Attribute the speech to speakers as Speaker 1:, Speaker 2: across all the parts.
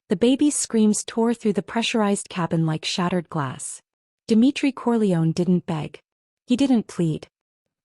Speaker 1: The baby's screams tore through the pressurized cabin like shattered glass. Dmitry Corleone didn't beg. He didn't plead.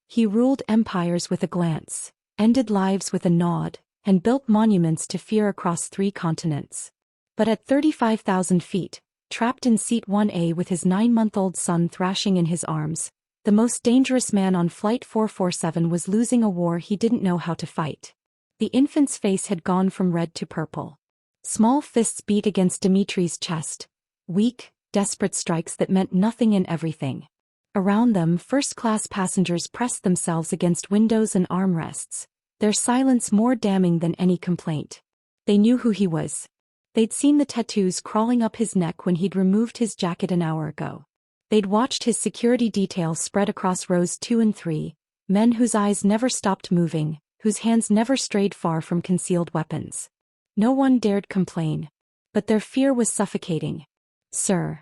Speaker 1: He ruled empires with a glance, ended lives with a nod, and built monuments to fear across 3 continents. But at 35,000 feet, trapped in Seat 1A with his 9-month-old son thrashing in his arms, the most dangerous man on Flight 447 was losing a war he didn't know how to fight. The infant's face had gone from red to purple. Small fists beat against Dmitry's chest, weak, desperate strikes that meant nothing and everything. Around them, first-class passengers pressed themselves against windows and armrests, their silence more damning than any complaint. They knew who he was. They'd seen the tattoos crawling up his neck when he'd removed his jacket an hour ago. They'd watched his security detail spread across rows 2 and 3, men whose eyes never stopped moving, whose hands never strayed far from concealed weapons. No one dared complain. But their fear was suffocating. "Sir."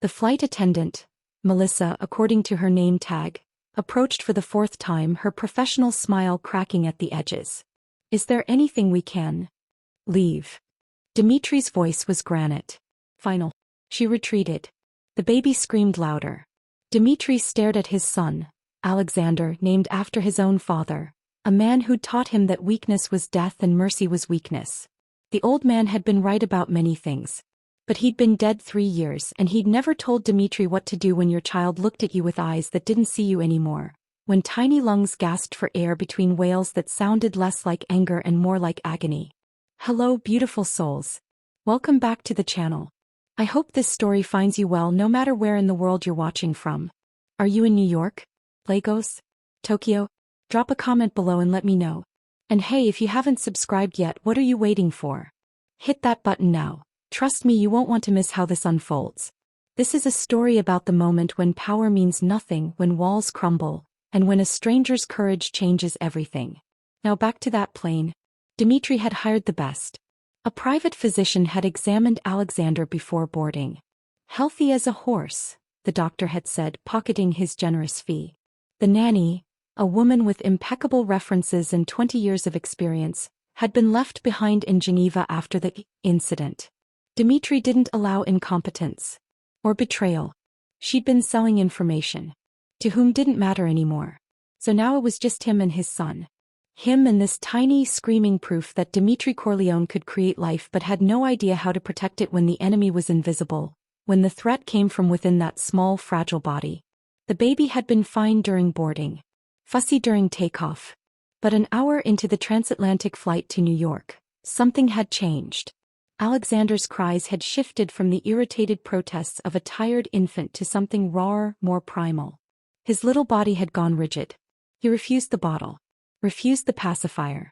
Speaker 1: The flight attendant, Melissa according to her name tag, approached for the 4th time, her professional smile cracking at the edges. "Is there anything we can?" "Leave." Dmitry's voice was granite. "Final." She retreated. The baby screamed louder. Dmitry stared at his son, Alexander, named after his own father, a man who'd taught him that weakness was death and mercy was weakness. The old man had been right about many things. But he'd been dead 3 years, and he'd never told Dmitry what to do when your child looked at you with eyes that didn't see you anymore, when tiny lungs gasped for air between wails that sounded less like anger and more like agony. Hello, beautiful souls. Welcome back to the channel. I hope this story finds you well no matter where in the world you're watching from. Are you in New York? Lagos? Tokyo? Drop a comment below and let me know. And hey, if you haven't subscribed yet, what are you waiting for? Hit that button now. Trust me, you won't want to miss how this unfolds. This is a story about the moment when power means nothing, when walls crumble, and when a stranger's courage changes everything. Now back to that plane. Dmitry had hired the best. A private physician had examined Alexander before boarding. "Healthy as a horse," the doctor had said, pocketing his generous fee. The nanny, a woman with impeccable references and 20 years of experience, had been left behind in Geneva after the incident. Dmitry didn't allow incompetence or betrayal. She'd been selling information to whom didn't matter anymore. So now it was just him and his son. Him and this tiny, screaming proof that Dmitry Corleone could create life but had no idea how to protect it when the enemy was invisible, when the threat came from within that small, fragile body. The baby had been fine during boarding, fussy during takeoff. But an hour into the transatlantic flight to New York, something had changed. Alexander's cries had shifted from the irritated protests of a tired infant to something rawer, more primal. His little body had gone rigid. He refused the bottle. Refused the pacifier.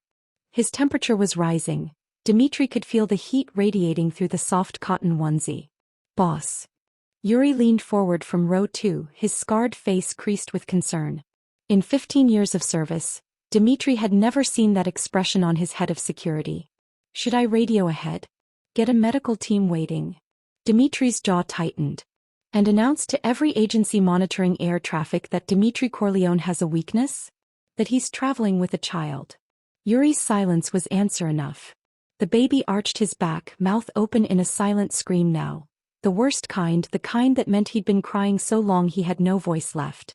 Speaker 1: His temperature was rising. Dmitry could feel the heat radiating through the soft cotton onesie. "Boss." Yuri leaned forward from row 2, his scarred face creased with concern. In 15 years of service, Dmitry had never seen that expression on his head of security. "Should I radio ahead? Get a medical team waiting?" Dmitry's jaw tightened. "And announce to every agency monitoring air traffic that Dmitry Corleone has a weakness? That he's traveling with a child?" Yuri's silence was answer enough. The baby arched his back, mouth open in a silent scream now. The worst kind, the kind that meant he'd been crying so long he had no voice left.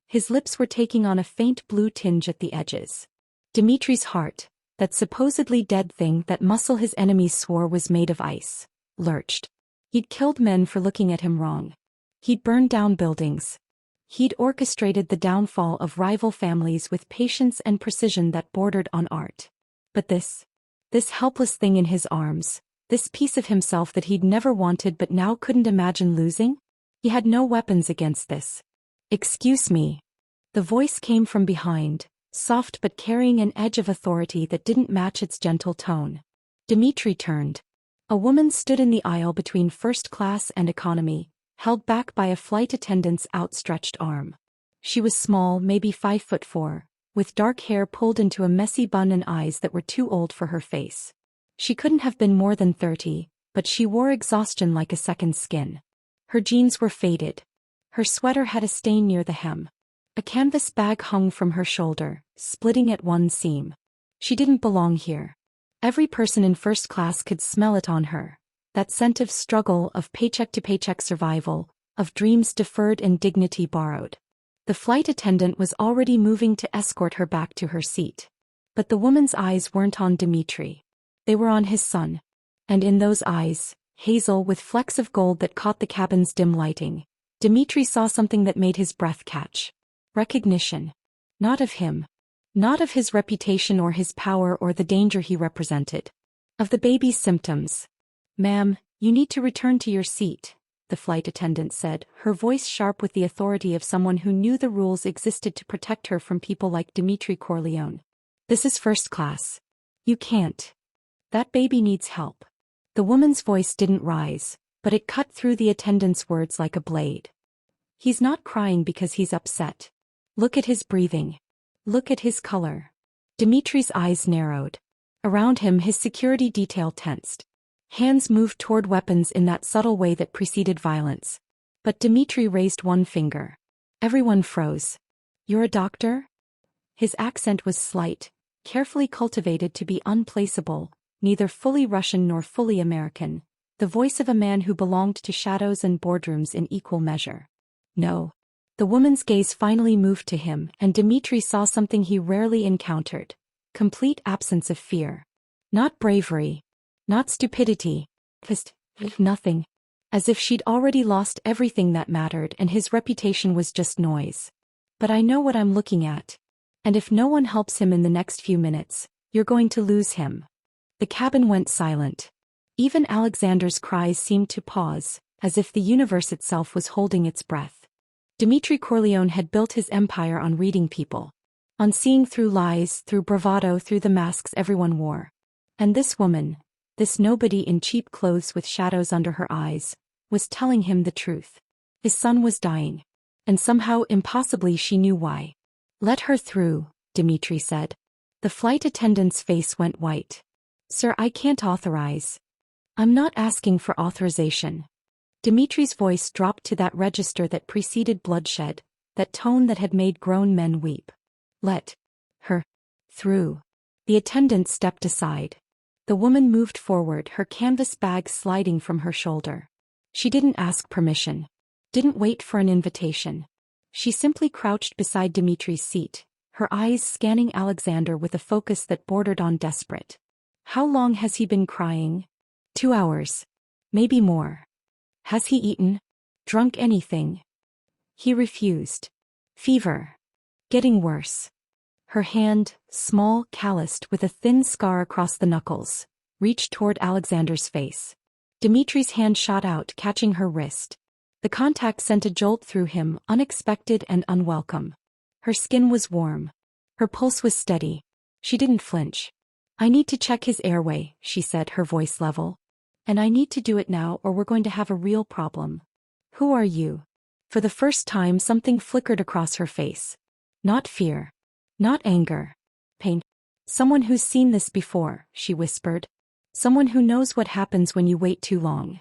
Speaker 1: His lips were taking on a faint blue tinge at the edges. Dmitry's heart, that supposedly dead thing that muscle his enemies swore was made of ice, lurched. He'd killed men for looking at him wrong. He'd burned down buildings. He'd orchestrated the downfall of rival families with patience and precision that bordered on art. But this helpless thing in his arms, this piece of himself that he'd never wanted but now couldn't imagine losing? He had no weapons against this. "Excuse me." The voice came from behind, soft but carrying an edge of authority that didn't match its gentle tone. Dmitry turned. A woman stood in the aisle between first class and economy, held back by a flight attendant's outstretched arm. She was small, maybe 5'4", with dark hair pulled into a messy bun and eyes that were too old for her face. She couldn't have been more than 30, but she wore exhaustion like a second skin. Her jeans were faded. Her sweater had a stain near the hem. A canvas bag hung from her shoulder, splitting at one seam. She didn't belong here. Every person in first class could smell it on her. That scent of struggle, of paycheck-to-paycheck survival, of dreams deferred and dignity borrowed. The flight attendant was already moving to escort her back to her seat. But the woman's eyes weren't on Dimitri. They were on his son. And in those eyes, hazel with flecks of gold that caught the cabin's dim lighting, Dimitri saw something that made his breath catch. Recognition. Not of him. Not of his reputation or his power or the danger he represented. Of the baby's symptoms. "Ma'am, you need to return to your seat," the flight attendant said, her voice sharp with the authority of someone who knew the rules existed to protect her from people like Dimitri Corleone. "This is first class. You can't. That baby needs help." The woman's voice didn't rise, but it cut through the attendant's words like a blade. "He's not crying because he's upset. Look at his breathing. Look at his color." Dimitri's eyes narrowed. Around him his security detail tensed. Hands moved toward weapons in that subtle way that preceded violence. But Dimitri raised one finger. Everyone froze. "You're a doctor?" His accent was slight, carefully cultivated to be unplaceable, neither fully Russian nor fully American, the voice of a man who belonged to shadows and boardrooms in equal measure. "No." The woman's gaze finally moved to him, and Dimitri saw something he rarely encountered: complete absence of fear. Not bravery. Not stupidity. Just nothing. As if she'd already lost everything that mattered and his reputation was just noise. "But I know what I'm looking at. And if no one helps him in the next few minutes, you're going to lose him." The cabin went silent. Even Alexander's cries seemed to pause, as if the universe itself was holding its breath. Dimitri Corleone had built his empire on reading people. On seeing through lies, through bravado, through the masks everyone wore. And this woman, this nobody in cheap clothes with shadows under her eyes, was telling him the truth. His son was dying. And somehow, impossibly, she knew why. "Let her through," Dimitri said. The flight attendant's face went white. "Sir, I can't authorize." "I'm not asking for authorization." Dimitri's voice dropped to that register that preceded bloodshed, that tone that had made grown men weep. "Let her through." The attendant stepped aside. The woman moved forward, her canvas bag sliding from her shoulder. She didn't ask permission. Didn't wait for an invitation. She simply crouched beside Dimitri's seat, her eyes scanning Alexander with a focus that bordered on desperate. "How long has he been crying?" 2 hours. Maybe more." "Has he eaten? Drunk anything?" "He refused." "Fever. Getting worse." Her hand, small, calloused, with a thin scar across the knuckles, reached toward Alexander's face. Dimitri's hand shot out, catching her wrist. The contact sent a jolt through him, unexpected and unwelcome. Her skin was warm. Her pulse was steady. She didn't flinch. "I need to check his airway," she said, her voice level. "And I need to do it now or we're going to have a real problem." "Who are you?" For the first time something flickered across her face. Not fear. Not anger. Pain. "Someone who's seen this before," she whispered. "Someone who knows what happens when you wait too long."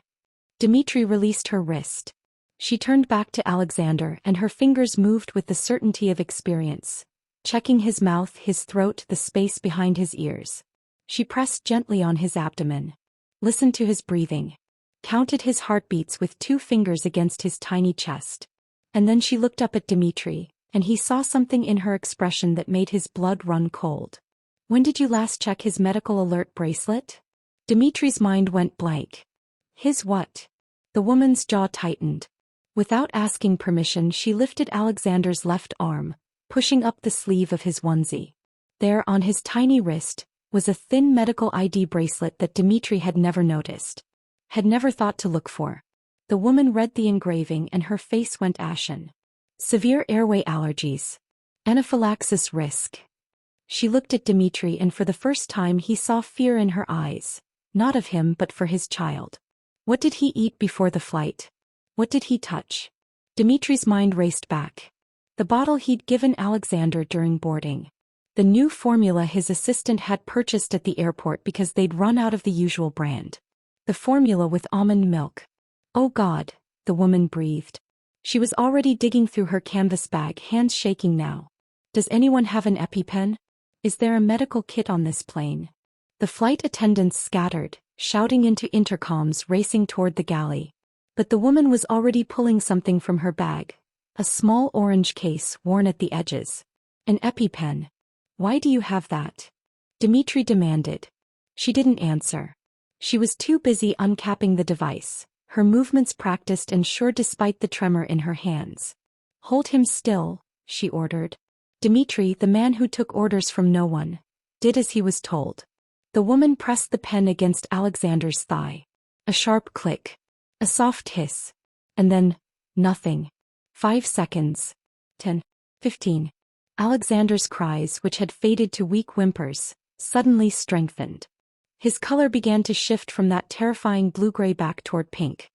Speaker 1: Dimitri released her wrist. She turned back to Alexander and her fingers moved with the certainty of experience, checking his mouth, his throat, the space behind his ears. She pressed gently on his abdomen. Listened to his breathing. Counted his heartbeats with 2 fingers against his tiny chest. And then she looked up at Dimitri, and he saw something in her expression that made his blood run cold. "When did you last check his medical alert bracelet?" Dimitri's mind went blank. "His what?" The woman's jaw tightened. Without asking permission, she lifted Alexander's left arm, pushing up the sleeve of his onesie. There, on his tiny wrist, was a thin medical ID bracelet that Dimitri had never noticed. Had never thought to look for. The woman read the engraving and her face went ashen. "Severe airway allergies. Anaphylaxis risk." She looked at Dimitri and for the first time he saw fear in her eyes, not of him but for his child. What did he eat before the flight? What did he touch? Dimitri's mind raced back. The bottle he'd given Alexander during boarding. The new formula his assistant had purchased at the airport because they'd run out of the usual brand. The formula with almond milk. "Oh God," the woman breathed. She was already digging through her canvas bag, hands shaking now. "Does anyone have an EpiPen? Is there a medical kit on this plane?" The flight attendants scattered, shouting into intercoms, racing toward the galley. But the woman was already pulling something from her bag. A small orange case worn at the edges. An EpiPen. "Why do you have that?" Dimitri demanded. She didn't answer. She was too busy uncapping the device, her movements practiced and sure despite the tremor in her hands. "Hold him still," she ordered. Dimitri, the man who took orders from no one, did as he was told. The woman pressed the pen against Alexander's thigh. A sharp click. A soft hiss. And then, nothing. 5 seconds. 10. 15. Alexander's cries, which had faded to weak whimpers, suddenly strengthened. His color began to shift from that terrifying blue-gray back toward pink.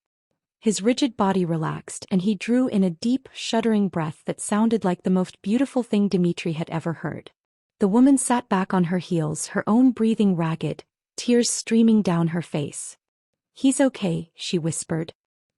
Speaker 1: His rigid body relaxed and he drew in a deep, shuddering breath that sounded like the most beautiful thing Dimitri had ever heard. The woman sat back on her heels, her own breathing ragged, tears streaming down her face. "He's okay," she whispered.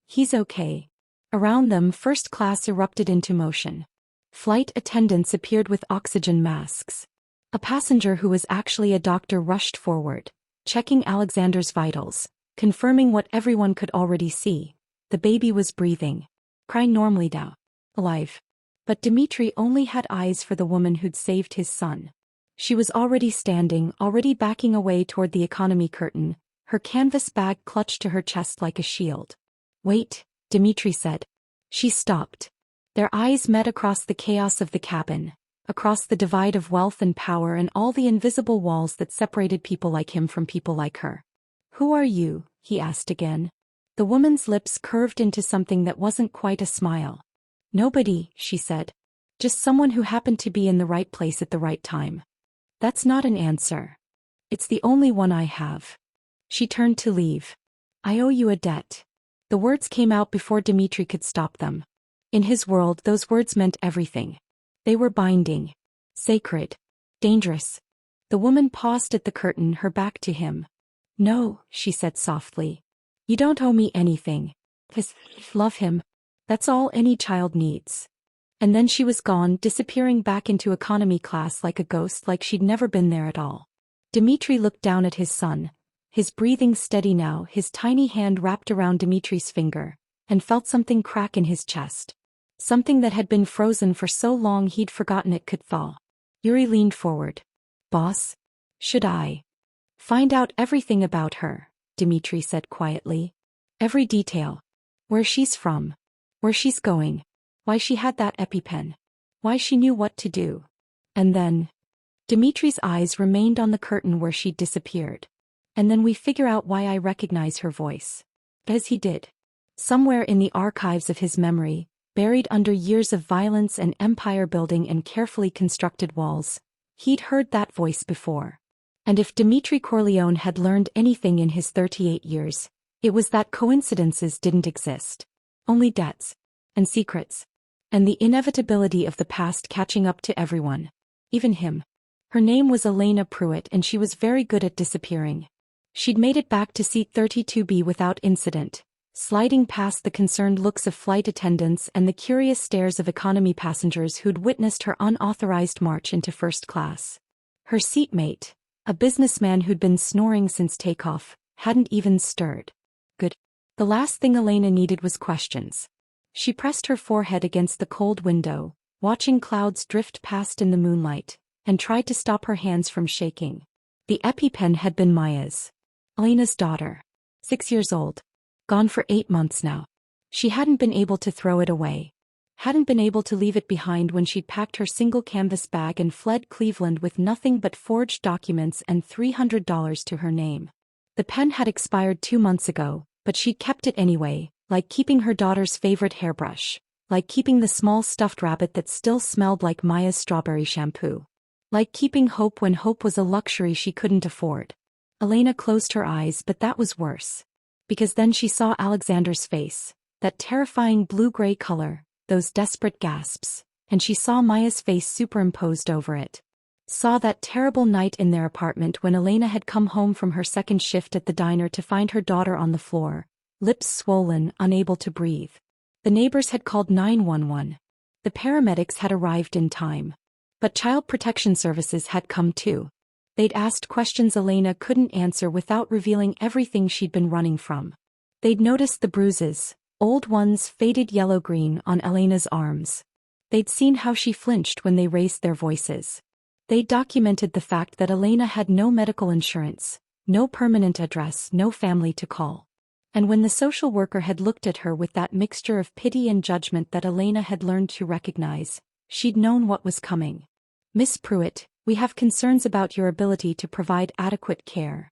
Speaker 1: "He's okay." Around them, first class erupted into motion. Flight attendants appeared with oxygen masks. A passenger who was actually a doctor rushed forward, checking Alexander's vitals, confirming what everyone could already see. The baby was breathing. Crying normally now. Alive. But Dimitri only had eyes for the woman who'd saved his son. She was already standing, already backing away toward the economy curtain, her canvas bag clutched to her chest like a shield. "Wait," Dimitri said. She stopped. Their eyes met across the chaos of the cabin, across the divide of wealth and power and all the invisible walls that separated people like him from people like her. "Who are you?" he asked again. The woman's lips curved into something that wasn't quite a smile. "Nobody," she said. "Just someone who happened to be in the right place at the right time." "That's not an answer. It's the only one I have." She turned to leave. "I owe you a debt." The words came out before Dimitri could stop them. In his world, those words meant everything. They were binding, sacred, dangerous. The woman paused at the curtain, her back to him. "No," she said softly. "You don't owe me anything. Just love him. That's all any child needs." And then she was gone, disappearing back into economy class like a ghost, like she'd never been there at all. Dimitri looked down at his son, his breathing steady now, his tiny hand wrapped around Dimitri's finger, and felt something crack in his chest. Something that had been frozen for so long he'd forgotten it could thaw. Yuri leaned forward. "Boss? Should I find out everything about her?" Dimitri said quietly. "Every detail. Where she's from. Where she's going. Why she had that EpiPen. Why she knew what to do." And then, Dimitri's eyes remained on the curtain where she'd disappeared. "And then we figure out why I recognize her voice." As he did. Somewhere in the archives of his memory, buried under years of violence and empire building and carefully constructed walls, he'd heard that voice before. And if Dimitri Corleone had learned anything in his 38 years, it was that coincidences didn't exist. Only debts. And secrets. And the inevitability of the past catching up to everyone. Even him. Her name was Elena Pruitt and she was very good at disappearing. She'd made it back to seat 32B without incident, sliding past the concerned looks of flight attendants and the curious stares of economy passengers who'd witnessed her unauthorized march into first class. Her seatmate, a businessman who'd been snoring since takeoff, hadn't even stirred. Good. The last thing Elena needed was questions. She pressed her forehead against the cold window, watching clouds drift past in the moonlight, and tried to stop her hands from shaking. The EpiPen had been Maya's. Elena's daughter. 6 years old. Gone for 8 months now. She hadn't been able to throw it away. Hadn't been able to leave it behind when she'd packed her single canvas bag and fled Cleveland with nothing but forged documents and $300 to her name. The pen had expired 2 months ago, but she'd kept it anyway, like keeping her daughter's favorite hairbrush, like keeping the small stuffed rabbit that still smelled like Maya's strawberry shampoo. Like keeping hope when hope was a luxury she couldn't afford. Elena closed her eyes, but that was worse. Because then she saw Alexander's face, that terrifying blue-gray color, those desperate gasps, and she saw Maya's face superimposed over it. Saw that terrible night in their apartment when Elena had come home from her second shift at the diner to find her daughter on the floor, lips swollen, unable to breathe. The neighbors had called 911. The paramedics had arrived in time. But Child Protection Services had come too. They'd asked questions Elena couldn't answer without revealing everything she'd been running from. They'd noticed the bruises, old ones faded yellow-green on Elena's arms. They'd seen how she flinched when they raised their voices. They documented the fact that Elena had no medical insurance, no permanent address, no family to call. And when the social worker had looked at her with that mixture of pity and judgment that Elena had learned to recognize, she'd known what was coming. "Miss Pruitt, we have concerns about your ability to provide adequate care."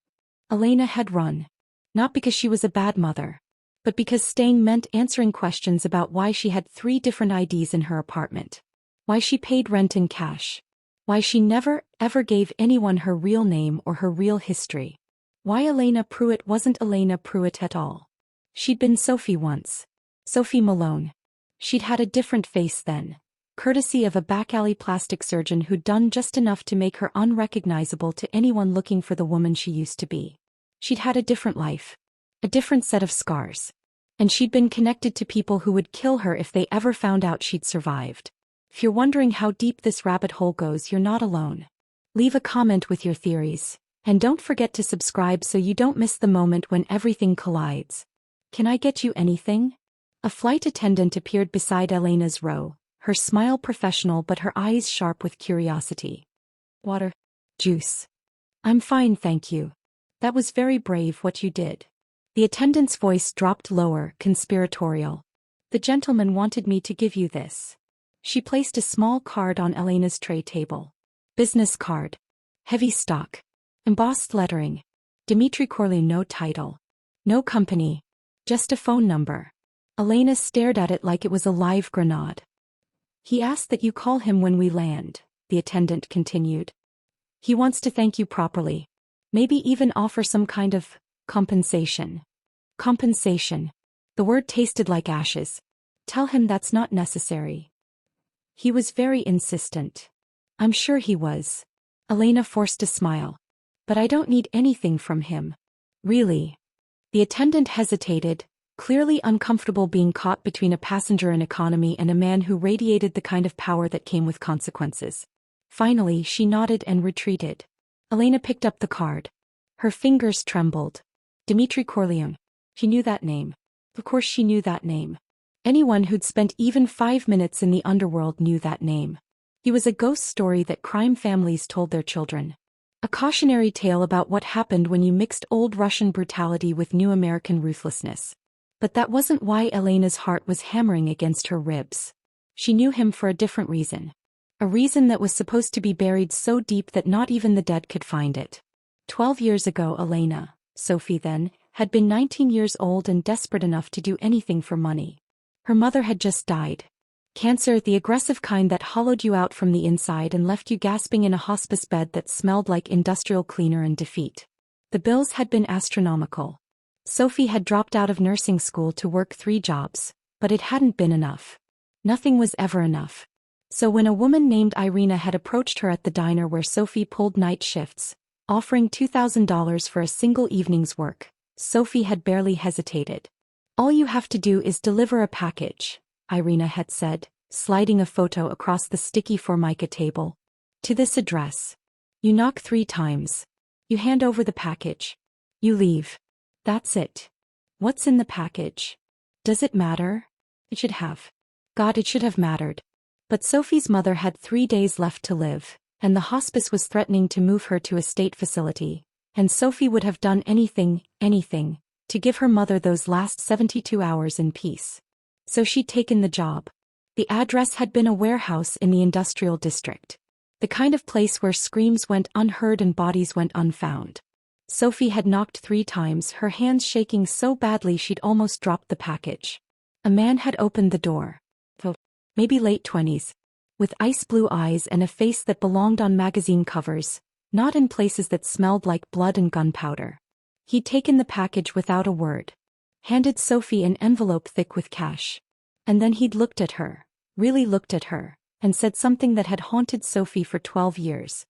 Speaker 1: Elena had run. Not because she was a bad mother, but because staying meant answering questions about why she had 3 different IDs in her apartment. Why she paid rent in cash. Why she never, ever gave anyone her real name or her real history. Why Elena Pruitt wasn't Elena Pruitt at all. She'd been Sophie once. Sophie Malone. She'd had a different face then, courtesy of a back-alley plastic surgeon who'd done just enough to make her unrecognizable to anyone looking for the woman she used to be. She'd had a different life. A different set of scars. And she'd been connected to people who would kill her if they ever found out she'd survived. If you're wondering how deep this rabbit hole goes, you're not alone. Leave a comment with your theories. And don't forget to subscribe so you don't miss the moment when everything collides. "Can I get you anything?" A flight attendant appeared beside Elena's row, her smile professional but her eyes sharp with curiosity. "Water? Juice?" "I'm fine, thank you." "That was very brave what you did." The attendant's voice dropped lower, conspiratorial. "The gentleman wanted me to give you this." She placed a small card on Elena's tray table. Business card. Heavy stock. Embossed lettering. Dimitri Corleone, no title. No company. Just a phone number. Elena stared at it like it was a live grenade. "He asked that you call him when we land," the attendant continued. "He wants to thank you properly. Maybe even offer some kind of compensation." Compensation. The word tasted like ashes. "Tell him that's not necessary." He was very insistent. "I'm sure he was." Elena forced a smile. "But I don't need anything from him." "Really?" The attendant hesitated, clearly uncomfortable being caught between a passenger in economy and a man who radiated the kind of power that came with consequences. Finally, she nodded and retreated. Elena picked up the card. Her fingers trembled. Dimitri Corleone. She knew that name. Of course she knew that name. Anyone who'd spent even 5 minutes in the underworld knew that name. He was a ghost story that crime families told their children. A cautionary tale about what happened when you mixed old Russian brutality with new American ruthlessness. But that wasn't why Elena's heart was hammering against her ribs. She knew him for a different reason. A reason that was supposed to be buried so deep that not even the dead could find it. 12 years ago Elena, Sophie then, had been 19 years old and desperate enough to do anything for money. Her mother had just died. Cancer, the aggressive kind that hollowed you out from the inside and left you gasping in a hospice bed that smelled like industrial cleaner and defeat. The bills had been astronomical. Sophie had dropped out of nursing school to work 3 jobs, but it hadn't been enough. Nothing was ever enough. So when a woman named Irina had approached her at the diner where Sophie pulled night shifts, offering $2,000 for a single evening's work, Sophie had barely hesitated. "All you have to do is deliver a package," Irina had said, sliding a photo across the sticky Formica table. "To this address. You knock 3 times. You hand over the package. You leave. That's it." What's in the package? Does it matter? It should have. God, it should have mattered. But Sophie's mother had 3 days left to live, and the hospice was threatening to move her to a state facility, and Sophie would have done anything, to give her mother those last 72 hours in peace. So she'd taken the job. The address had been a warehouse in the industrial district. The kind of place where screams went unheard and bodies went unfound. Sophie had knocked 3 times, her hands shaking so badly she'd almost dropped the package. A man had opened the door. Maybe late 20s. With ice blue eyes and a face that belonged on magazine covers, not in places that smelled like blood and gunpowder. He'd taken the package without a word. Handed Sophie an envelope thick with cash. And then he'd looked at her, really looked at her, and said something that had haunted Sophie for 12 years.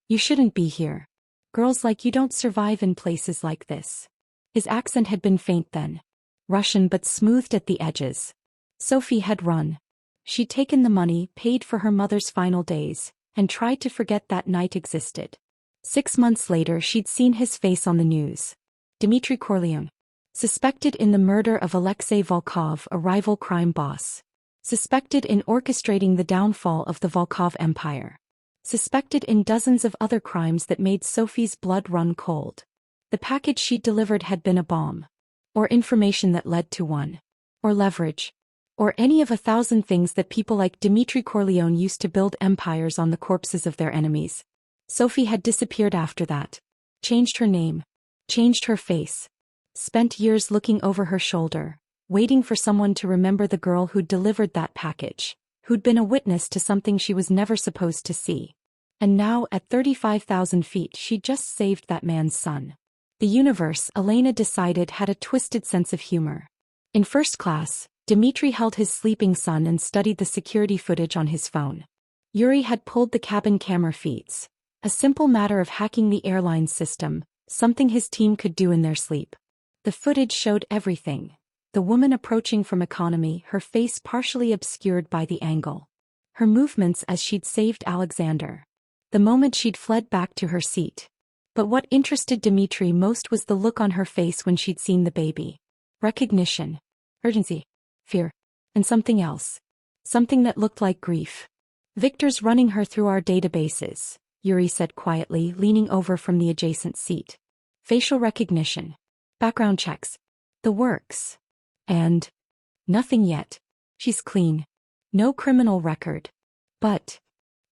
Speaker 1: "You shouldn't be here. Girls like you don't survive in places like this." His accent had been faint then. Russian but smoothed at the edges. Sophie had run. She'd taken the money, paid for her mother's final days, and tried to forget that night existed. 6 months later she'd seen his face on the news. Dmitry Corleone. Suspected in the murder of Alexei Volkov, a rival crime boss. Suspected in orchestrating the downfall of the Volkov empire. Suspected in dozens of other crimes that made Sophie's blood run cold. The package she'd delivered had been a bomb. Or information that led to one. Or leverage. Or any of 1,000 things that people like Dmitry Corleone used to build empires on the corpses of their enemies. Sophie had disappeared after that. Changed her name. Changed her face. Spent years looking over her shoulder, waiting for someone to remember the girl who'd delivered that package, who'd been a witness to something she was never supposed to see. And now, at 35,000 feet, she'd just saved that man's son. The universe, Elena decided, had a twisted sense of humor. In first class, Dmitry held his sleeping son and studied the security footage on his phone. Yuri had pulled the cabin camera feeds. A simple matter of hacking the airline system, something his team could do in their sleep. The footage showed everything. The woman approaching from economy, her face partially obscured by the angle. Her movements as she'd saved Alexander. The moment she'd fled back to her seat. But what interested Dmitry most was the look on her face when she'd seen the baby. Recognition. Urgency. Fear. And something else. Something that looked like grief. Victor's running her through our databases, Yuri said quietly, leaning over from the adjacent seat. Facial recognition. Background checks. The works. And nothing yet. She's clean. No criminal record. But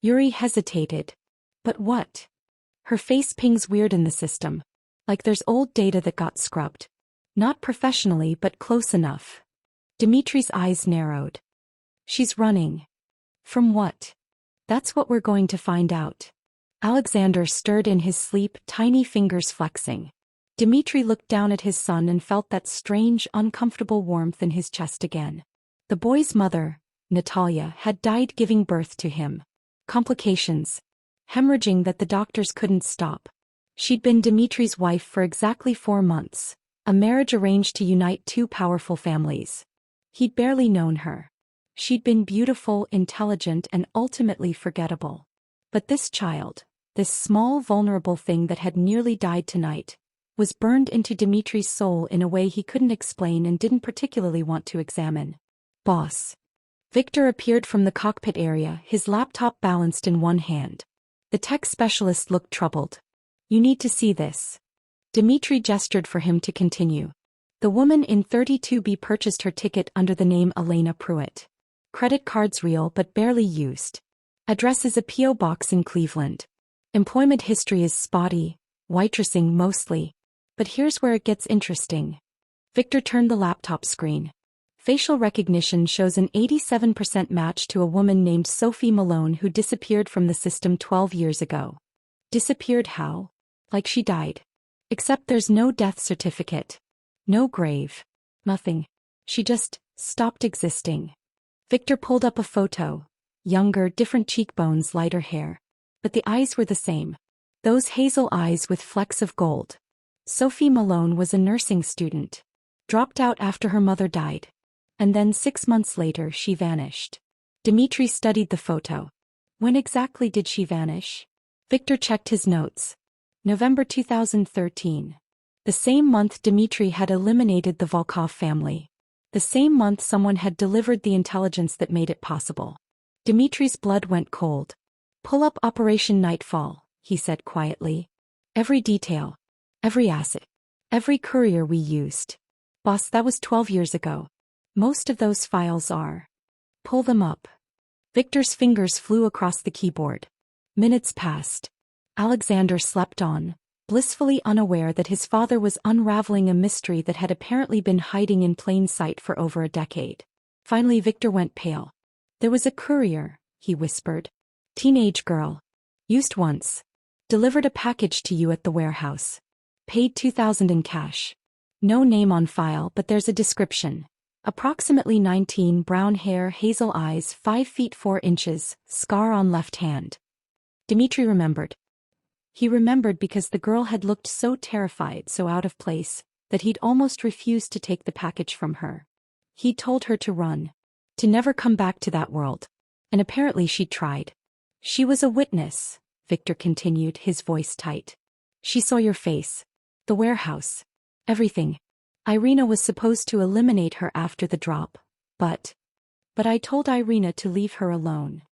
Speaker 1: Yuri hesitated. But what? Her face pings weird in the system. Like there's old data that got scrubbed. Not professionally, but close enough. Dmitry's eyes narrowed. She's running. From what? That's what we're going to find out. Alexander stirred in his sleep, tiny fingers flexing. Dmitry looked down at his son and felt that strange, uncomfortable warmth in his chest again. The boy's mother, Natalia, had died giving birth to him. Complications. Hemorrhaging that the doctors couldn't stop. She'd been Dmitry's wife for exactly 4 months, a marriage arranged to unite two powerful families. He'd barely known her. She'd been beautiful, intelligent, and ultimately forgettable. But this child, this small, vulnerable thing that had nearly died tonight, was burned into Dmitry's soul in a way he couldn't explain and didn't particularly want to examine. Boss. Victor appeared from the cockpit area, his laptop balanced in one hand. The tech specialist looked troubled. You need to see this. Dmitry gestured for him to continue. The woman in 32B purchased her ticket under the name Elena Pruitt. Credit cards real but barely used. Address is a P.O. box in Cleveland. Employment history is spotty, waitressing mostly. But here's where it gets interesting. Victor turned the laptop screen. Facial recognition shows an 87% match to a woman named Sophie Malone who disappeared from the system 12 years ago. Disappeared how? Like she died. Except there's no death certificate. No grave. Nothing. She just stopped existing. Victor pulled up a photo. Younger, different cheekbones, lighter hair. But the eyes were the same. Those hazel eyes with flecks of gold. Sophie Malone was a nursing student. Dropped out after her mother died. And then 6 months later she vanished. Dmitry studied the photo. When exactly did she vanish? Victor checked his notes. November 2013. The same month Dmitry had eliminated the Volkov family. The same month someone had delivered the intelligence that made it possible. Dmitry's blood went cold. Pull up Operation Nightfall, he said quietly. Every detail. Every asset. Every courier we used. Boss, that was 12 years ago. Most of those files are. Pull them up. Victor's fingers flew across the keyboard. Minutes passed. Alexander slept on, blissfully unaware that his father was unraveling a mystery that had apparently been hiding in plain sight for over a decade. Finally Victor went pale. There was a courier, he whispered. Teenage girl. Used once. Delivered a package to you at the warehouse. Paid $2,000 in cash. No name on file, but there's a description. Approximately 19, brown hair, hazel eyes, 5 feet 4 inches, scar on left hand. Dmitry remembered. He remembered because the girl had looked so terrified, so out of place, that he'd almost refused to take the package from her. He'd told her to run. To never come back to that world. And apparently she'd tried. She was a witness. Victor continued, his voice tight. She saw your face. The warehouse. Everything. Irina was supposed to eliminate her after the drop, but I told Irina to leave her alone.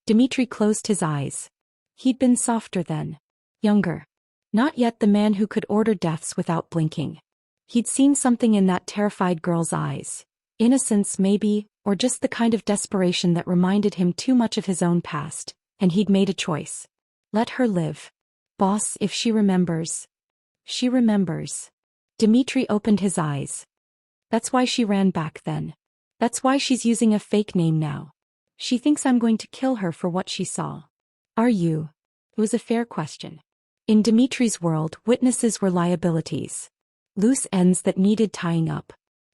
Speaker 1: Dmitri closed his eyes. He'd been softer then. Younger. Not yet the man who could order deaths without blinking. He'd seen something in that terrified girl's eyes. Innocence maybe, or just the kind of desperation that reminded him too much of his own past, and he'd made a choice. Let her live. Boss, if she remembers. She remembers. Dmitri opened his eyes. That's why she ran back then. That's why she's using a fake name now. She thinks I'm going to kill her for what she saw. Are you? It was a fair question. In Dmitri's world, witnesses were liabilities. Loose ends that needed tying up.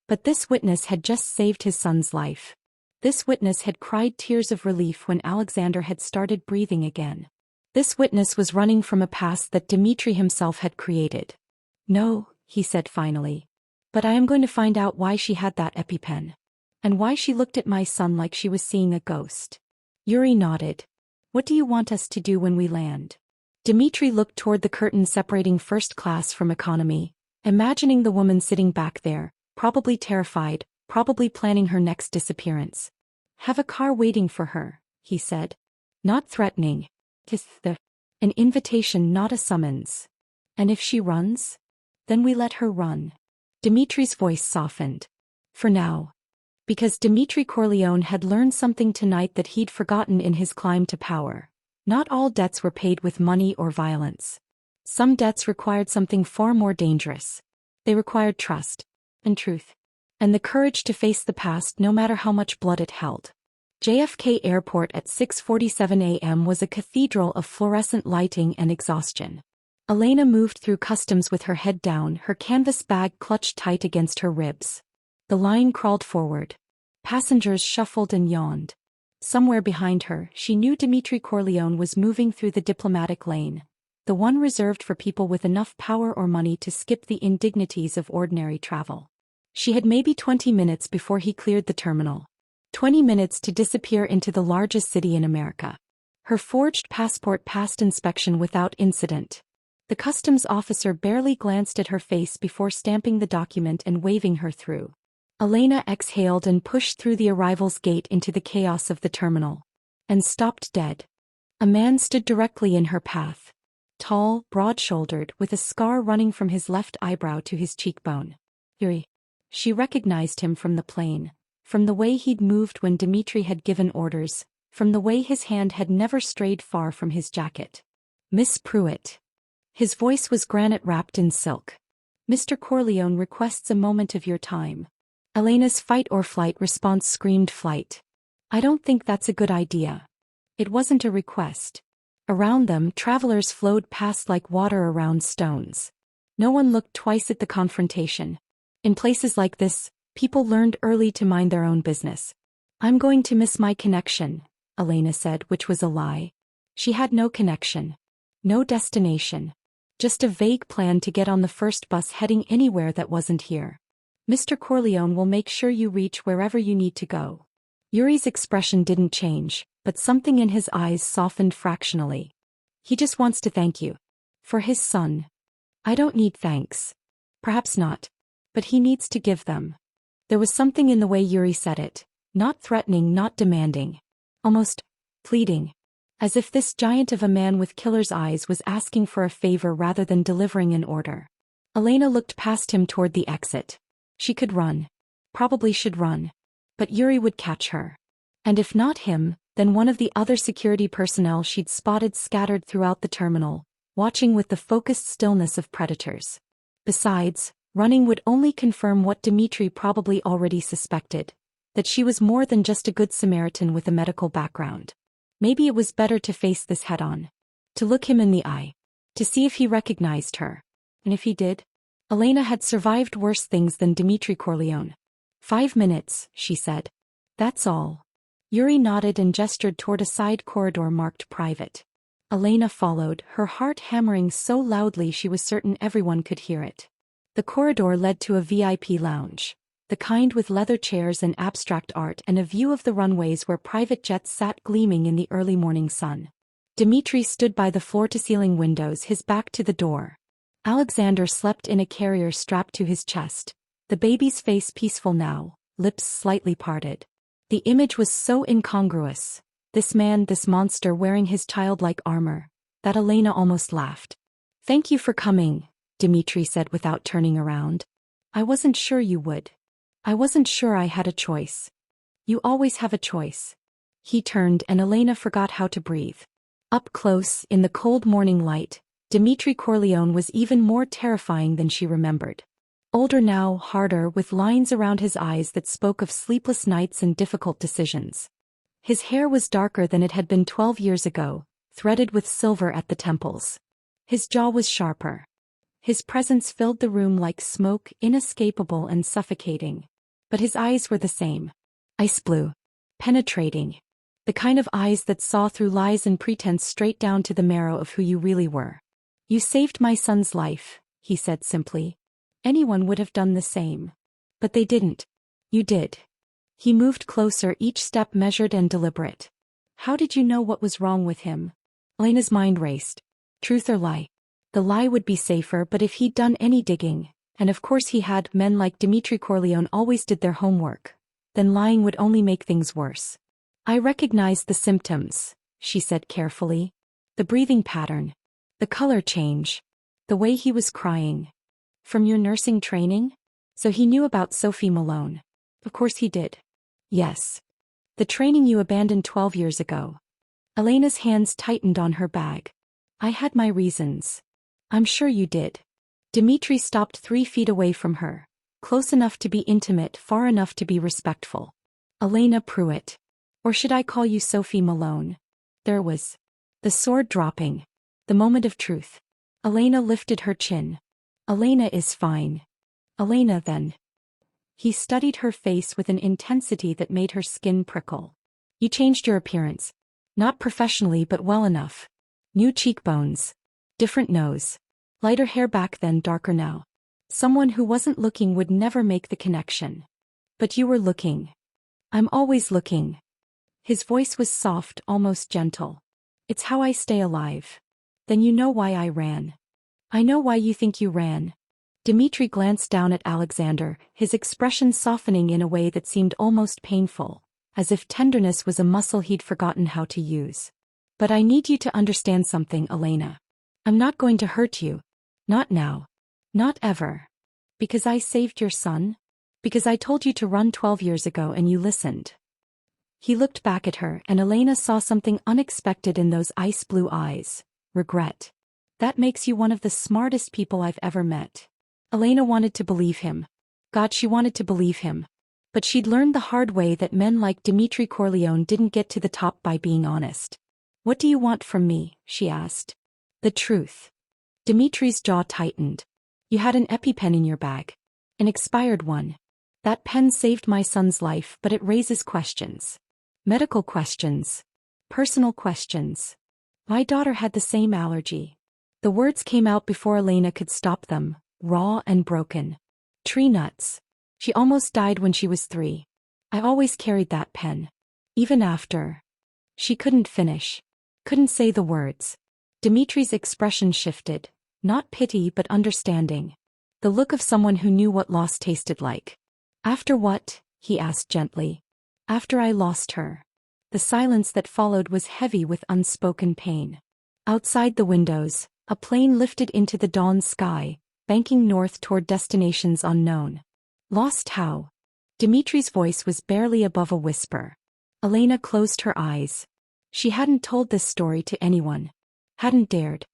Speaker 1: But this witness had just saved his son's life. This witness had cried tears of relief when Alexander had started breathing again. This witness was running from a past that Dmitri himself had created. No, he said finally. But I am going to find out why she had that EpiPen. And why she looked at my son like she was seeing a ghost. Yuri nodded. What do you want us to do when we land? Dmitri looked toward the curtain separating first class from economy, imagining the woman sitting back there, probably terrified, probably planning her next disappearance. Have a car waiting for her, he said. Not threatening. An invitation, not a summons. And if she runs? Then we let her run. Dmitri's voice softened. For now. Because Dmitri Corleone had learned something tonight that he'd forgotten in his climb to power. Not all debts were paid with money or violence. Some debts required something far more dangerous. They required trust. And truth. And the courage to face the past no matter how much blood it held. JFK Airport at 6:47 a.m. was a cathedral of fluorescent lighting and exhaustion. Elena moved through customs with her head down, her canvas bag clutched tight against her ribs. The line crawled forward. Passengers shuffled and yawned. Somewhere behind her, she knew Dmitri Corleone was moving through the diplomatic lane, the one reserved for people with enough power or money to skip the indignities of ordinary travel. She had maybe 20 minutes before he cleared the terminal. 20 minutes to disappear into the largest city in America. Her forged passport passed inspection without incident. The customs officer barely glanced at her face before stamping the document and waving her through. Elena exhaled and pushed through the arrivals gate into the chaos of the terminal. And stopped dead. A man stood directly in her path. Tall, broad-shouldered, with a scar running from his left eyebrow to his cheekbone. Yuri. She recognized him from the plane, from the way he'd moved when Dmitri had given orders, from the way his hand had never strayed far from his jacket. Miss Pruitt. His voice was granite wrapped in silk. Mr. Corleone requests a moment of your time. Elena's fight or flight response screamed flight. I don't think that's a good idea. It wasn't a request. Around them, travelers flowed past like water around stones. No one looked twice at the confrontation. In places like this, people learned early to mind their own business. I'm going to miss my connection, Elena said, which was a lie. She had no connection. No destination. Just a vague plan to get on the first bus heading anywhere that wasn't here. Mr. Corleone will make sure you reach wherever you need to go. Yuri's expression didn't change, but something in his eyes softened fractionally. He just wants to thank you. For his son. I don't need thanks. Perhaps not. But he needs to give them. There was something in the way Yuri said it. Not threatening, not demanding. Almost pleading. As if this giant of a man with killer's eyes was asking for a favor rather than delivering an order. Elena looked past him toward the exit. She could run. Probably should run. But Yuri would catch her. And if not him, then one of the other security personnel she'd spotted scattered throughout the terminal, watching with the focused stillness of predators. Besides, running would only confirm what Dmitri probably already suspected, that she was more than just a good Samaritan with a medical background. Maybe it was better to face this head-on. To look him in the eye. To see if he recognized her. And if he did? Elena had survived worse things than Dmitri Corleone. 5 minutes, she said. That's all. Yuri nodded and gestured toward a side corridor marked private. Elena followed, her heart hammering so loudly she was certain everyone could hear it. The corridor led to a VIP lounge. The kind with leather chairs and abstract art and a view of the runways where private jets sat gleaming in the early morning sun. Dimitri stood by the floor-to-ceiling windows, his back to the door. Alexander slept in a carrier strapped to his chest, the baby's face peaceful now, lips slightly parted. The image was so incongruous, this man, this monster wearing his childlike armor, that Elena almost laughed. "Thank you for coming," Dimitri said without turning around. "I wasn't sure you would. I wasn't sure I had a choice." "You always have a choice." He turned and Elena forgot how to breathe. Up close, in the cold morning light, Dimitri Corleone was even more terrifying than she remembered. Older now, harder, with lines around his eyes that spoke of sleepless nights and difficult decisions. His hair was darker than it had been 12 years ago, threaded with silver at the temples. His jaw was sharper. His presence filled the room like smoke, inescapable and suffocating. But his eyes were the same. Ice blue. Penetrating. The kind of eyes that saw through lies and pretense straight down to the marrow of who you really were. "You saved my son's life," he said simply. "Anyone would have done the same. But they didn't. You did." He moved closer, each step measured and deliberate. "How did you know what was wrong with him?" Elena's mind raced. Truth or lie? The lie would be safer, but if he'd done any digging, and of course he had, men like Dimitri Corleone always did their homework, then lying would only make things worse. "I recognized the symptoms," she said carefully. "The breathing pattern. The color change. The way he was crying. From your nursing training?" So he knew about Sophie Malone. Of course he did. "Yes. The training you abandoned 12 years ago." Elena's hands tightened on her bag. "I had my reasons." "I'm sure you did." Dimitri stopped 3 feet away from her, close enough to be intimate, far enough to be respectful. "Elena Pruitt. Or should I call you Sophie Malone?" There was the sword dropping. The moment of truth. Elena lifted her chin. "Elena is fine." "Elena, then." He studied her face with an intensity that made her skin prickle. "You changed your appearance. Not professionally, but well enough. New cheekbones. Different nose. Lighter hair back then, darker now. Someone who wasn't looking would never make the connection. But you were looking." "I'm always looking." His voice was soft, almost gentle. "It's how I stay alive." "Then you know why I ran." "I know why you think you ran." Dimitri glanced down at Alexander, his expression softening in a way that seemed almost painful, as if tenderness was a muscle he'd forgotten how to use. "But I need you to understand something, Elena. I'm not going to hurt you. Not now. Not ever. Because I saved your son? Because I told you to run 12 years ago and you listened." He looked back at her and Elena saw something unexpected in those ice blue eyes. Regret. "That makes you one of the smartest people I've ever met." Elena wanted to believe him. God, she wanted to believe him. But she'd learned the hard way that men like Dimitri Corleone didn't get to the top by being honest. "What do you want from me?" she asked. "The truth." Dimitri's jaw tightened. "You had an EpiPen in your bag. An expired one. That pen saved my son's life, but it raises questions. Medical questions. Personal questions. My daughter had the same allergy." The words came out before Elena could stop them, raw and broken. "Tree nuts. She almost died when she was 3. I always carried that pen. Even after." She couldn't finish. Couldn't say the words. Dimitri's expression shifted. Not pity but understanding. The look of someone who knew what loss tasted like. "After what?" he asked gently. "After I lost her." The silence that followed was heavy with unspoken pain. Outside the windows, a plane lifted into the dawn sky, banking north toward destinations unknown. "Lost how?" Dimitri's voice was barely above a whisper. Elena closed her eyes. She hadn't told this story to anyone. Hadn't dared.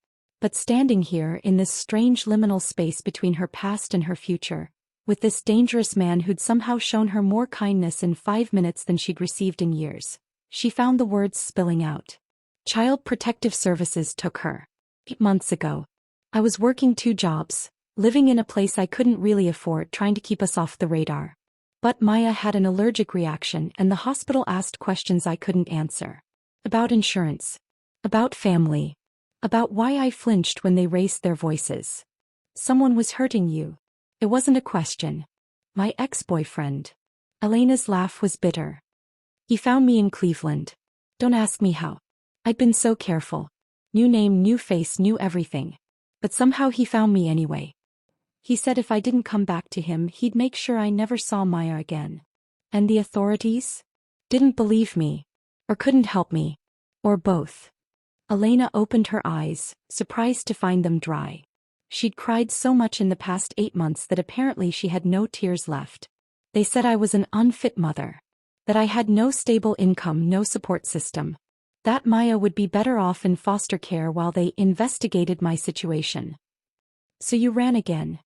Speaker 1: But standing here in this strange liminal space between her past and her future, with this dangerous man who'd somehow shown her more kindness in 5 minutes than she'd received in years, she found the words spilling out. "Child Protective Services took her. 8 months ago. I was working 2 jobs, living in a place I couldn't really afford, trying to keep us off the radar. But Maya had an allergic reaction and the hospital asked questions I couldn't answer. About insurance. About family. About why I flinched when they raised their voices. Someone was hurting you. It wasn't a question. My ex-boyfriend." Elena's laugh was bitter. "He found me in Cleveland. Don't ask me how. I'd been so careful. New name, new face, new everything. But somehow he found me anyway. He said if I didn't come back to him, he'd make sure I never saw Maya again. And the authorities? Didn't believe me. Or couldn't help me. Or both. Elena opened her eyes, surprised to find them dry. She'd cried so much in the past 8 months that apparently she had no tears left. They said I was an unfit mother. That I had no stable income, no support system. That Maya would be better off in foster care while they investigated my situation. So you ran again.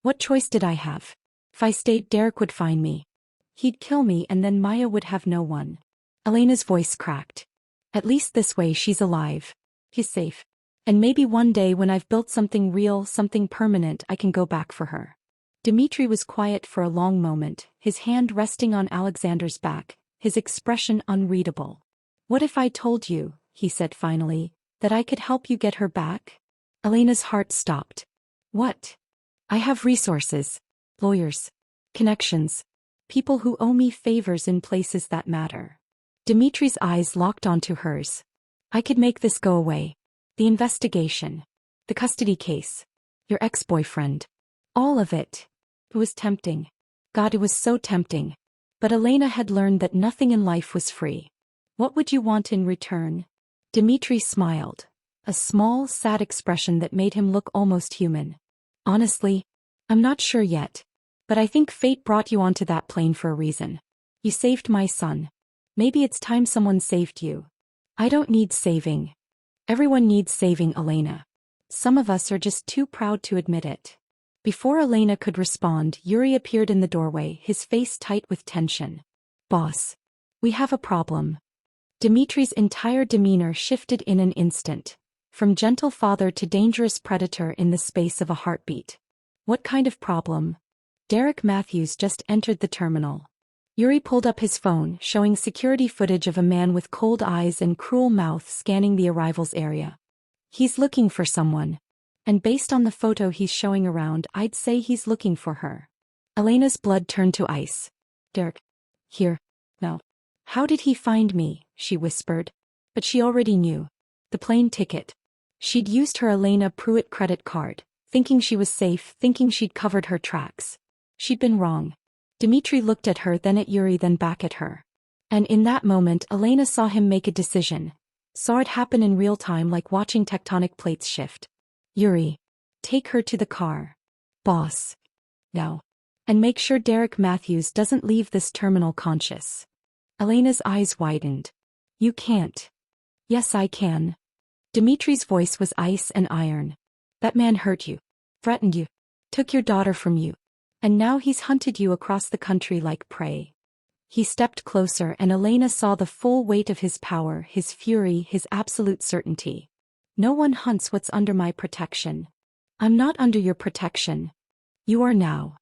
Speaker 1: What choice did I have? If I stayed, Derek would find me. He'd kill me and then Maya would have no one. Elena's voice cracked. At least this way she's alive. He's safe. And maybe one day when I've built something real, something permanent, I can go back for her. Dmitri was quiet for a long moment, his hand resting on Alexander's back, his expression unreadable. What if I told you, he said finally, that I could help you get her back? Elena's heart stopped. What? I have resources, lawyers, connections, people who owe me favors in places that matter. Dimitri's eyes locked onto hers. I could make this go away. The investigation. The custody case. Your ex-boyfriend. All of it. It was tempting. God, it was so tempting. But Elena had learned that nothing in life was free. What would you want in return? Dmitri smiled. A small, sad expression that made him look almost human. Honestly, I'm not sure yet. But I think fate brought you onto that plane for a reason. You saved my son. Maybe it's time someone saved you. I don't need saving. Everyone needs saving, Elena. Some of us are just too proud to admit it. Before Elena could respond, Yuri appeared in the doorway, his face tight with tension. Boss. We have a problem. Dimitri's entire demeanor shifted in an instant. From gentle father to dangerous predator in the space of a heartbeat. What kind of problem? Derek Matthews just entered the terminal. Yuri pulled up his phone, showing security footage of a man with cold eyes and cruel mouth scanning the arrivals area. He's looking for someone. And based on the photo he's showing around, I'd say he's looking for her. Elena's blood turned to ice. Derek. Here. No. How did he find me? She whispered. But she already knew. The plane ticket. She'd used her Elena Pruitt credit card, thinking she was safe, thinking she'd covered her tracks. She'd been wrong. Dmitri looked at her, then at Yuri, then back at her. And in that moment, Elena saw him make a decision. Saw it happen in real time, like watching tectonic plates shift. Yuri. Take her to the car. Boss. No. And make sure Derek Matthews doesn't leave this terminal conscious. Elena's eyes widened. You can't. Yes, I can. Dimitri's voice was ice and iron. That man hurt you. Threatened you. Took your daughter from you. And now he's hunted you across the country like prey. He stepped closer and Elena saw the full weight of his power, his fury, his absolute certainty. No one hunts what's under my protection. I'm not under your protection. You are now.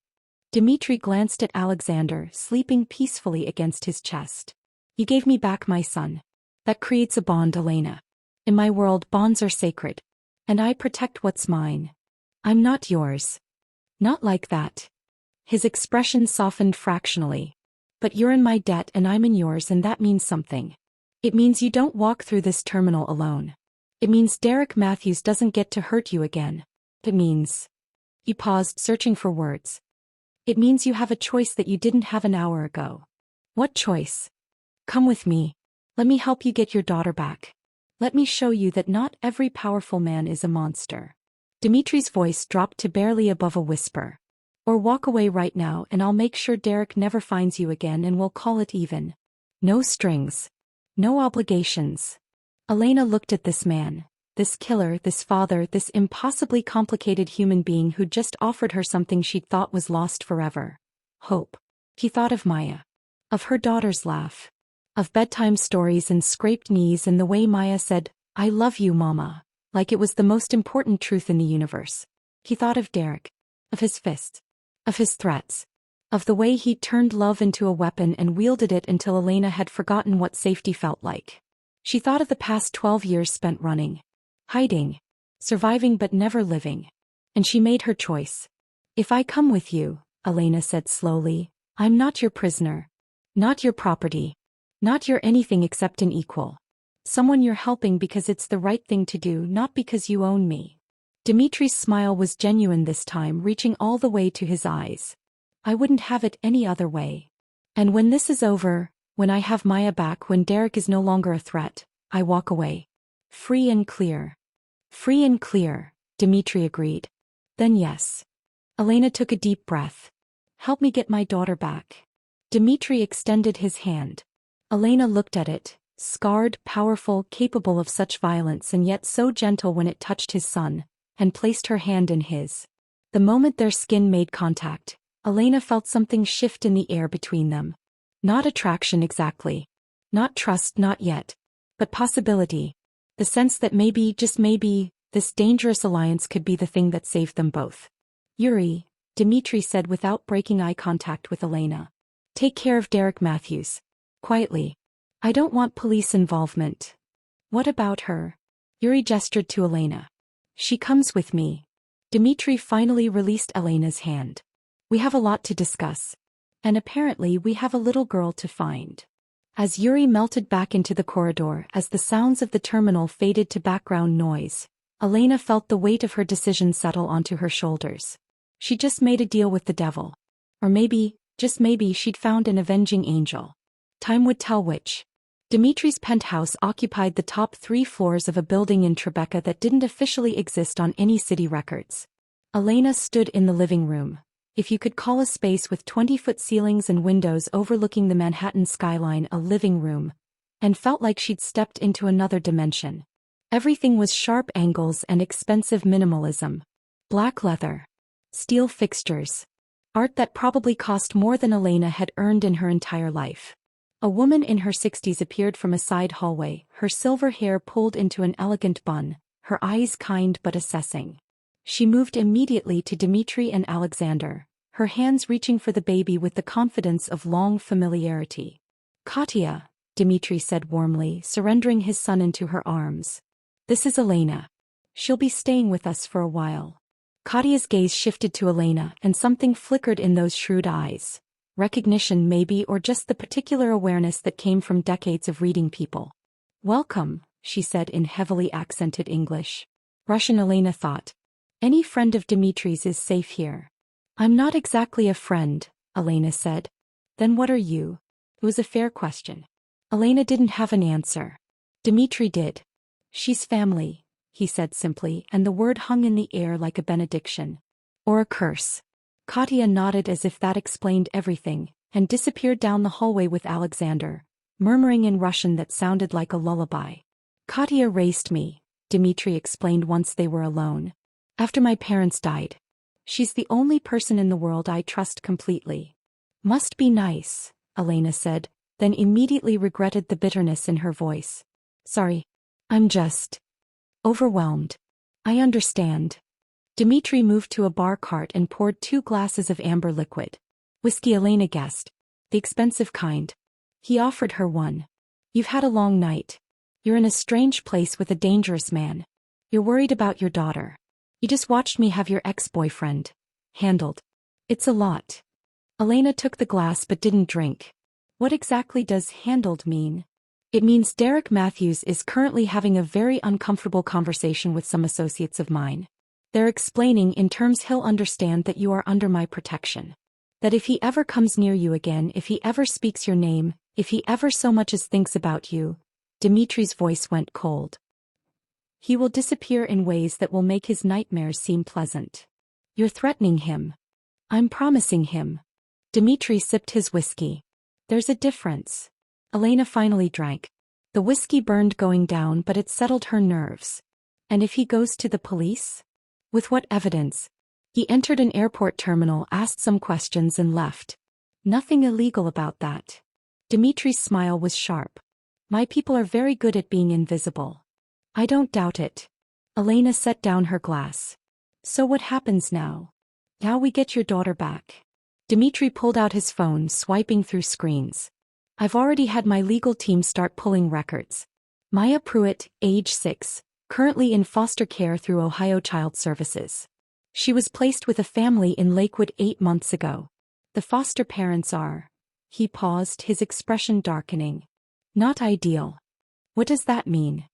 Speaker 1: Dmitri glanced at Alexander, sleeping peacefully against his chest. You gave me back my son. That creates a bond, Elena. In my world, bonds are sacred. And I protect what's mine. I'm not yours. Not like that. His expression softened fractionally. But you're in my debt and I'm in yours, and that means something. It means you don't walk through this terminal alone. It means Derek Matthews doesn't get to hurt you again. It means... He paused, searching for words. It means you have a choice that you didn't have an hour ago. What choice? Come with me. Let me help you get your daughter back. Let me show you that not every powerful man is a monster. Dimitri's voice dropped to barely above a whisper. Or walk away right now and I'll make sure Derek never finds you again and we'll call it even. No strings. No obligations. Elena looked at this man, this killer, this father, this impossibly complicated human being who just offered her something she'd thought was lost forever. Hope. He thought of Maya. Of her daughter's laugh. Of bedtime stories and scraped knees and the way Maya said, I love you, Mama, like it was the most important truth in the universe. He thought of Derek. Of his fist. Of his threats. Of the way he turned love into a weapon and wielded it until Elena had forgotten what safety felt like. She thought of the past 12 years spent running. Hiding. Surviving but never living. And she made her choice. If I come with you, Elena said slowly, I'm not your prisoner. Not your property. Not your anything except an equal. Someone you're helping because it's the right thing to do, not because you own me. Dimitri's smile was genuine this time, reaching all the way to his eyes. I wouldn't have it any other way. And when this is over, when I have Maya back, when Derek is no longer a threat, I walk away. Free and clear. Free and clear, Dimitri agreed. Then yes. Elena took a deep breath. Help me get my daughter back. Dimitri extended his hand. Elena looked at it, scarred, powerful, capable of such violence and yet so gentle when it touched his son, and placed her hand in his. The moment their skin made contact, Elena felt something shift in the air between them. Not attraction exactly. Not trust, not yet. But possibility. The sense that maybe, just maybe, this dangerous alliance could be the thing that saved them both. Yuri, Dimitri said without breaking eye contact with Elena. Take care of Derek Matthews. Quietly. I don't want police involvement. What about her? Yuri gestured to Elena. She comes with me. Dimitri finally released Elena's hand. We have a lot to discuss. And apparently we have a little girl to find. As Yuri melted back into the corridor, as the sounds of the terminal faded to background noise, Elena felt the weight of her decision settle onto her shoulders. She just made a deal with the devil. Or maybe, just maybe, she'd found an avenging angel. Time would tell which. Dimitri's penthouse occupied the top 3 floors of a building in Tribeca that didn't officially exist on any city records. Elena stood in the living room, if you could call a space with 20-foot ceilings and windows overlooking the Manhattan skyline a living room, and felt like she'd stepped into another dimension. Everything was sharp angles and expensive minimalism. Black leather. Steel fixtures. Art that probably cost more than Elena had earned in her entire life. A woman in her 60s appeared from a side hallway, her silver hair pulled into an elegant bun, her eyes kind but assessing. She moved immediately to Dimitri and Alexander, her hands reaching for the baby with the confidence of long familiarity. Katya, Dimitri said warmly, surrendering his son into her arms. This is Elena. She'll be staying with us for a while. Katya's gaze shifted to Elena, and something flickered in those shrewd eyes. Recognition maybe, or just the particular awareness that came from decades of reading people. Welcome, she said in heavily accented English. Russian, Elena thought. Any friend of Dimitri's is safe here. I'm not exactly a friend, Elena said. Then what are you? It was a fair question. Elena didn't have an answer. Dimitri did. She's family, he said simply, and the word hung in the air like a benediction. Or a curse. Katya nodded as if that explained everything, and disappeared down the hallway with Alexander, murmuring in Russian that sounded like a lullaby. Katya raised me, Dimitri explained once they were alone. After my parents died. She's the only person in the world I trust completely. Must be nice, Elena said, then immediately regretted the bitterness in her voice. Sorry. I'm just overwhelmed. I understand. Dimitri moved to a bar cart and poured 2 glasses of amber liquid. Whiskey, Elena guessed. The expensive kind. He offered her one. You've had a long night. You're in a strange place with a dangerous man. You're worried about your daughter. You just watched me have your ex-boyfriend handled. It's a lot. Elena took the glass but didn't drink. What exactly does handled mean? It means Derek Matthews is currently having a very uncomfortable conversation with some associates of mine. They're explaining in terms he'll understand that you are under my protection. That if he ever comes near you again, if he ever speaks your name, if he ever so much as thinks about you, Dimitri's voice went cold. He will disappear in ways that will make his nightmares seem pleasant. You're threatening him. I'm promising him. Dimitri sipped his whiskey. There's a difference. Elena finally drank. The whiskey burned going down, but it settled her nerves. And if he goes to the police? With what evidence? He entered an airport terminal, asked some questions and left. Nothing illegal about that. Dimitri's smile was sharp. My people are very good at being invisible. I don't doubt it. Elena set down her glass. So what happens now? Now we get your daughter back. Dimitri pulled out his phone, swiping through screens. I've already had my legal team start pulling records. Maya Pruitt, age 6. Currently in foster care through Ohio Child Services. She was placed with a family in Lakewood 8 months ago. The foster parents are. He paused, his expression darkening. Not ideal. What does that mean?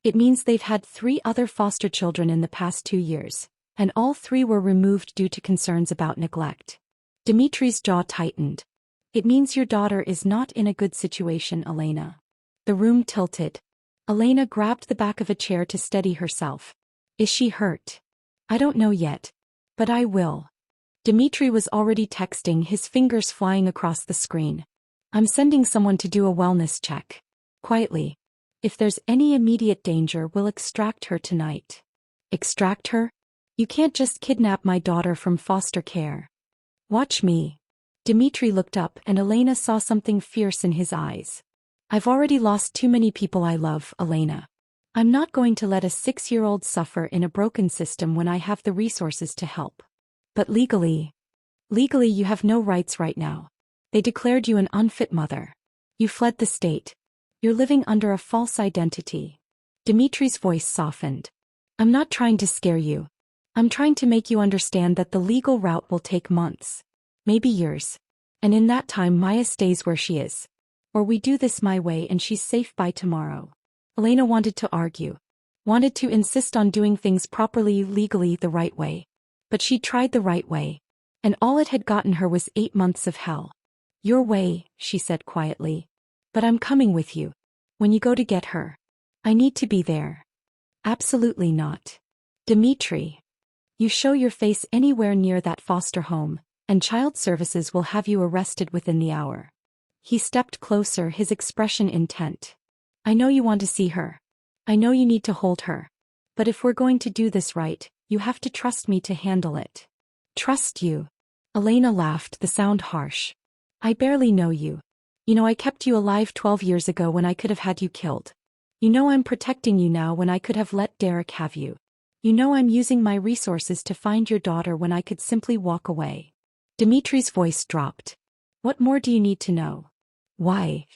Speaker 1: It means they've had 3 other foster children in the past 2 years, and all 3 were removed due to concerns about neglect. Dimitri's jaw tightened. It means your daughter is not in a good situation, Elena. The room tilted. Elena grabbed the back of a chair to steady herself. Is she hurt? I don't know yet. But I will. Dimitri was already texting, his fingers flying across the screen. I'm sending someone to do a wellness check. Quietly. If there's any immediate danger, we'll extract her tonight. Extract her? You can't just kidnap my daughter from foster care. Watch me. Dimitri looked up and Elena saw something fierce in his eyes. I've already lost too many people I love, Elena. I'm not going to let a 6-year-old suffer in a broken system when I have the resources to help. But legally you have no rights right now. They declared you an unfit mother. You fled the state. You're living under a false identity. Dimitri's voice softened. I'm not trying to scare you. I'm trying to make you understand that the legal route will take months. Maybe years. And in that time Maya stays where she is. Or we do this my way and she's safe by tomorrow. Elena wanted to argue. Wanted to insist on doing things properly, legally, the right way. But she tried the right way. And all it had gotten her was 8 months of hell. Your way, she said quietly. But I'm coming with you. When you go to get her. I need to be there. Absolutely not. Dimitri. You show your face anywhere near that foster home, and child services will have you arrested within the hour. He stepped closer, his expression intent. I know you want to see her. I know you need to hold her. But if we're going to do this right, you have to trust me to handle it. Trust you? Elena laughed, the sound harsh. I barely know you. You know I kept you alive 12 years ago when I could have had you killed. You know I'm protecting you now when I could have let Derek have you. You know I'm using my resources to find your daughter when I could simply walk away. Dimitri's voice dropped. What more do you need to know? Why?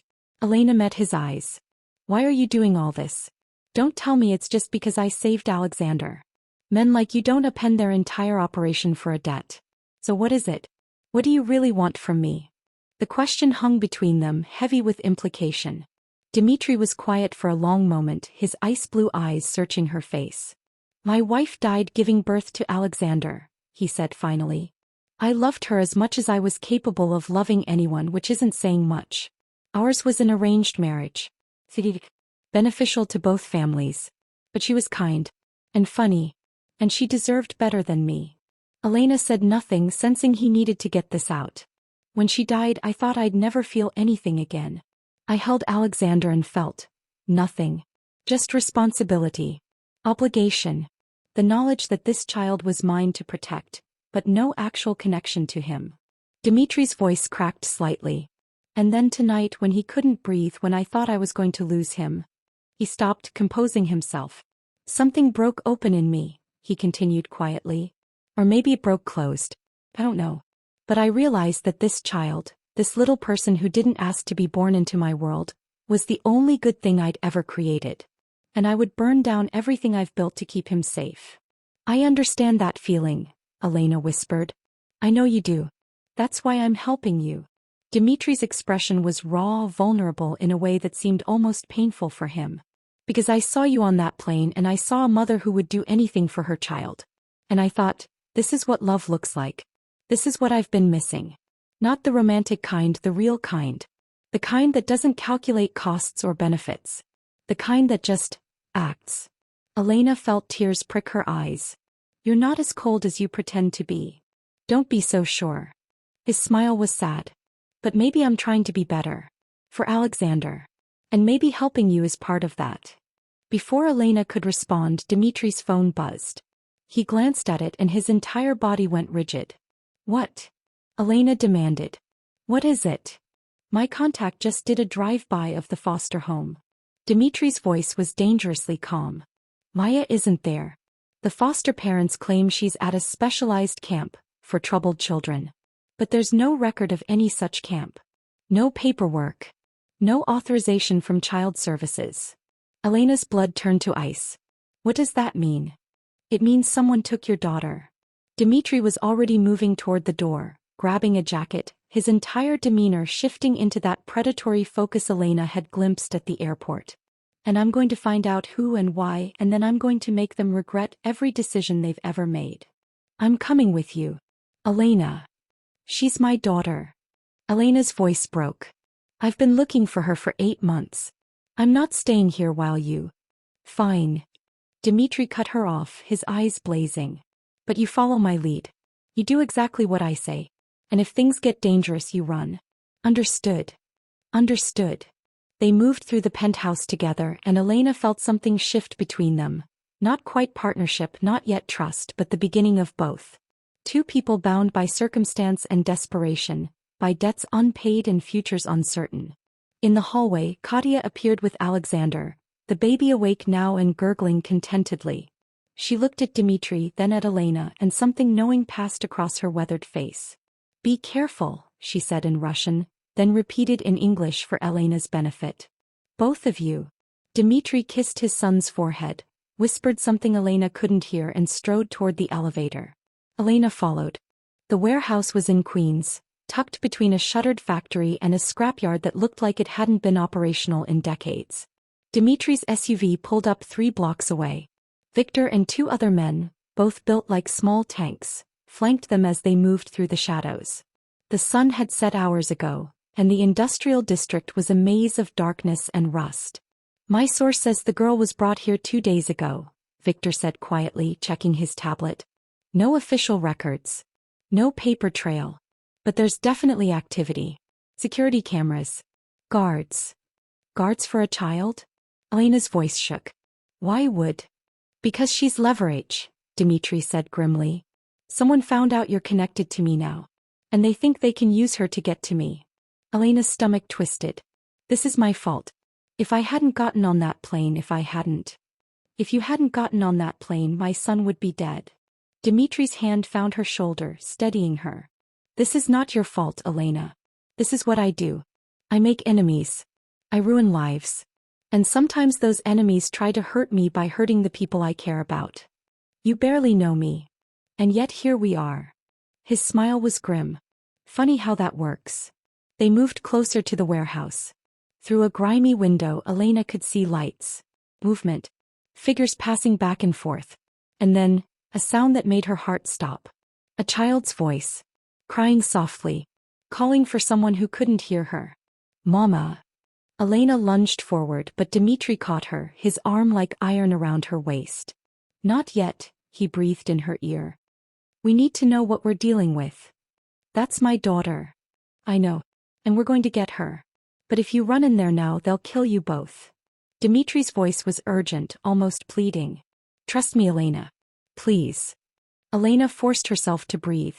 Speaker 1: Elena met his eyes. Why are you doing all this? Don't tell me it's just because I saved Alexander. Men like you don't append their entire operation for a debt. So what is it? What do you really want from me? The question hung between them, heavy with implication. Dimitri was quiet for a long moment, his ice-blue eyes searching her face. My wife died giving birth to Alexander, he said finally. I loved her as much as I was capable of loving anyone, which isn't saying much. Ours was an arranged marriage. Beneficial to both families. But she was kind. And funny. And she deserved better than me. Elena said nothing, sensing he needed to get this out. When she died, I thought I'd never feel anything again. I held Alexander and felt nothing. Just responsibility. Obligation. The knowledge that this child was mine to protect, but no actual connection to him. Dimitri's voice cracked slightly. And then tonight, when he couldn't breathe, when I thought I was going to lose him. He stopped, composing himself. Something broke open in me, he continued quietly. Or maybe it broke closed. I don't know. But I realized that this child, this little person who didn't ask to be born into my world, was the only good thing I'd ever created. And I would burn down everything I've built to keep him safe. I understand that feeling, Elena whispered. I know you do. That's why I'm helping you. Dimitri's expression was raw, vulnerable in a way that seemed almost painful for him. Because I saw you on that plane and I saw a mother who would do anything for her child. And I thought, this is what love looks like. This is what I've been missing. Not the romantic kind, the real kind. The kind that doesn't calculate costs or benefits. The kind that just acts. Elena felt tears prick her eyes. You're not as cold as you pretend to be. Don't be so sure. His smile was sad. But maybe I'm trying to be better. For Alexander. And maybe helping you is part of that. Before Elena could respond, Dimitri's phone buzzed. He glanced at it and his entire body went rigid. What? Elena demanded. What is it? My contact just did a drive-by of the foster home. Dimitri's voice was dangerously calm. Maya isn't there. The foster parents claim she's at a specialized camp for troubled children. But there's no record of any such camp. No paperwork. No authorization from child services. Elena's blood turned to ice. What does that mean? It means someone took your daughter. Dimitri was already moving toward the door, grabbing a jacket, his entire demeanor shifting into that predatory focus Elena had glimpsed at the airport. And I'm going to find out who and why, and then I'm going to make them regret every decision they've ever made. I'm coming with you. Elena. She's my daughter. Elena's voice broke. I've been looking for her for 8 months. I'm not staying here while you... Fine. Dmitri cut her off, his eyes blazing. But you follow my lead. You do exactly what I say. And if things get dangerous, you run. Understood. Understood. They moved through the penthouse together, and Elena felt something shift between them. Not quite partnership, not yet trust, but the beginning of both. Two people bound by circumstance and desperation, by debts unpaid and futures uncertain. In the hallway, Katya appeared with Alexander, the baby awake now and gurgling contentedly. She looked at Dmitri, then at Elena, and something knowing passed across her weathered face. Be careful, she said in Russian, then repeated in English for Elena's benefit. Both of you. Dmitri kissed his son's forehead, whispered something Elena couldn't hear and strode toward the elevator. Elena followed. The warehouse was in Queens, tucked between a shuttered factory and a scrapyard that looked like it hadn't been operational in decades. Dmitri's SUV pulled up 3 blocks away. Victor and 2 other men, both built like small tanks, flanked them as they moved through the shadows. The sun had set hours ago, and the industrial district was a maze of darkness and rust. My source says the girl was brought here 2 days ago, Victor said quietly, checking his tablet. No official records. No paper trail. But there's definitely activity. Security cameras. Guards. Guards for a child? Elena's voice shook. Why would? Because she's leverage, Dmitri said grimly. Someone found out you're connected to me now. And they think they can use her to get to me. Elena's stomach twisted. This is my fault. If I hadn't gotten on that plane, If you hadn't gotten on that plane, my son would be dead. Dmitri's hand found her shoulder, steadying her. This is not your fault, Elena. This is what I do. I make enemies. I ruin lives. And sometimes those enemies try to hurt me by hurting the people I care about. You barely know me. And yet here we are. His smile was grim. Funny how that works. They moved closer to the warehouse. Through a grimy window, Elena could see lights. Movement. Figures passing back and forth. And then, a sound that made her heart stop. A child's voice. Crying softly. Calling for someone who couldn't hear her. Mama. Elena lunged forward, but Dmitri caught her, his arm like iron around her waist. Not yet, he breathed in her ear. We need to know what we're dealing with. That's my daughter. I know. And we're going to get her. But if you run in there now, they'll kill you both. Dmitri's voice was urgent, almost pleading. Trust me, Elena. Please. Elena forced herself to breathe.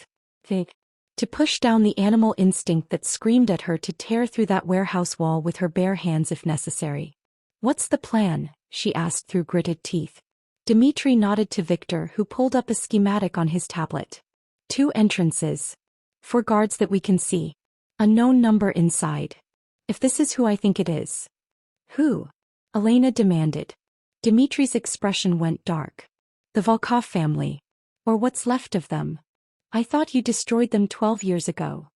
Speaker 1: To push down the animal instinct that screamed at her to tear through that warehouse wall with her bare hands if necessary. What's the plan? She asked through gritted teeth. Dmitri nodded to Victor, who pulled up a schematic on his tablet. 2 entrances. 4 guards that we can see. A known number inside. If this is who I think it is. Who? Elena demanded. Dmitri's expression went dark. The Volkov family. Or what's left of them. I thought you destroyed them 12 years ago.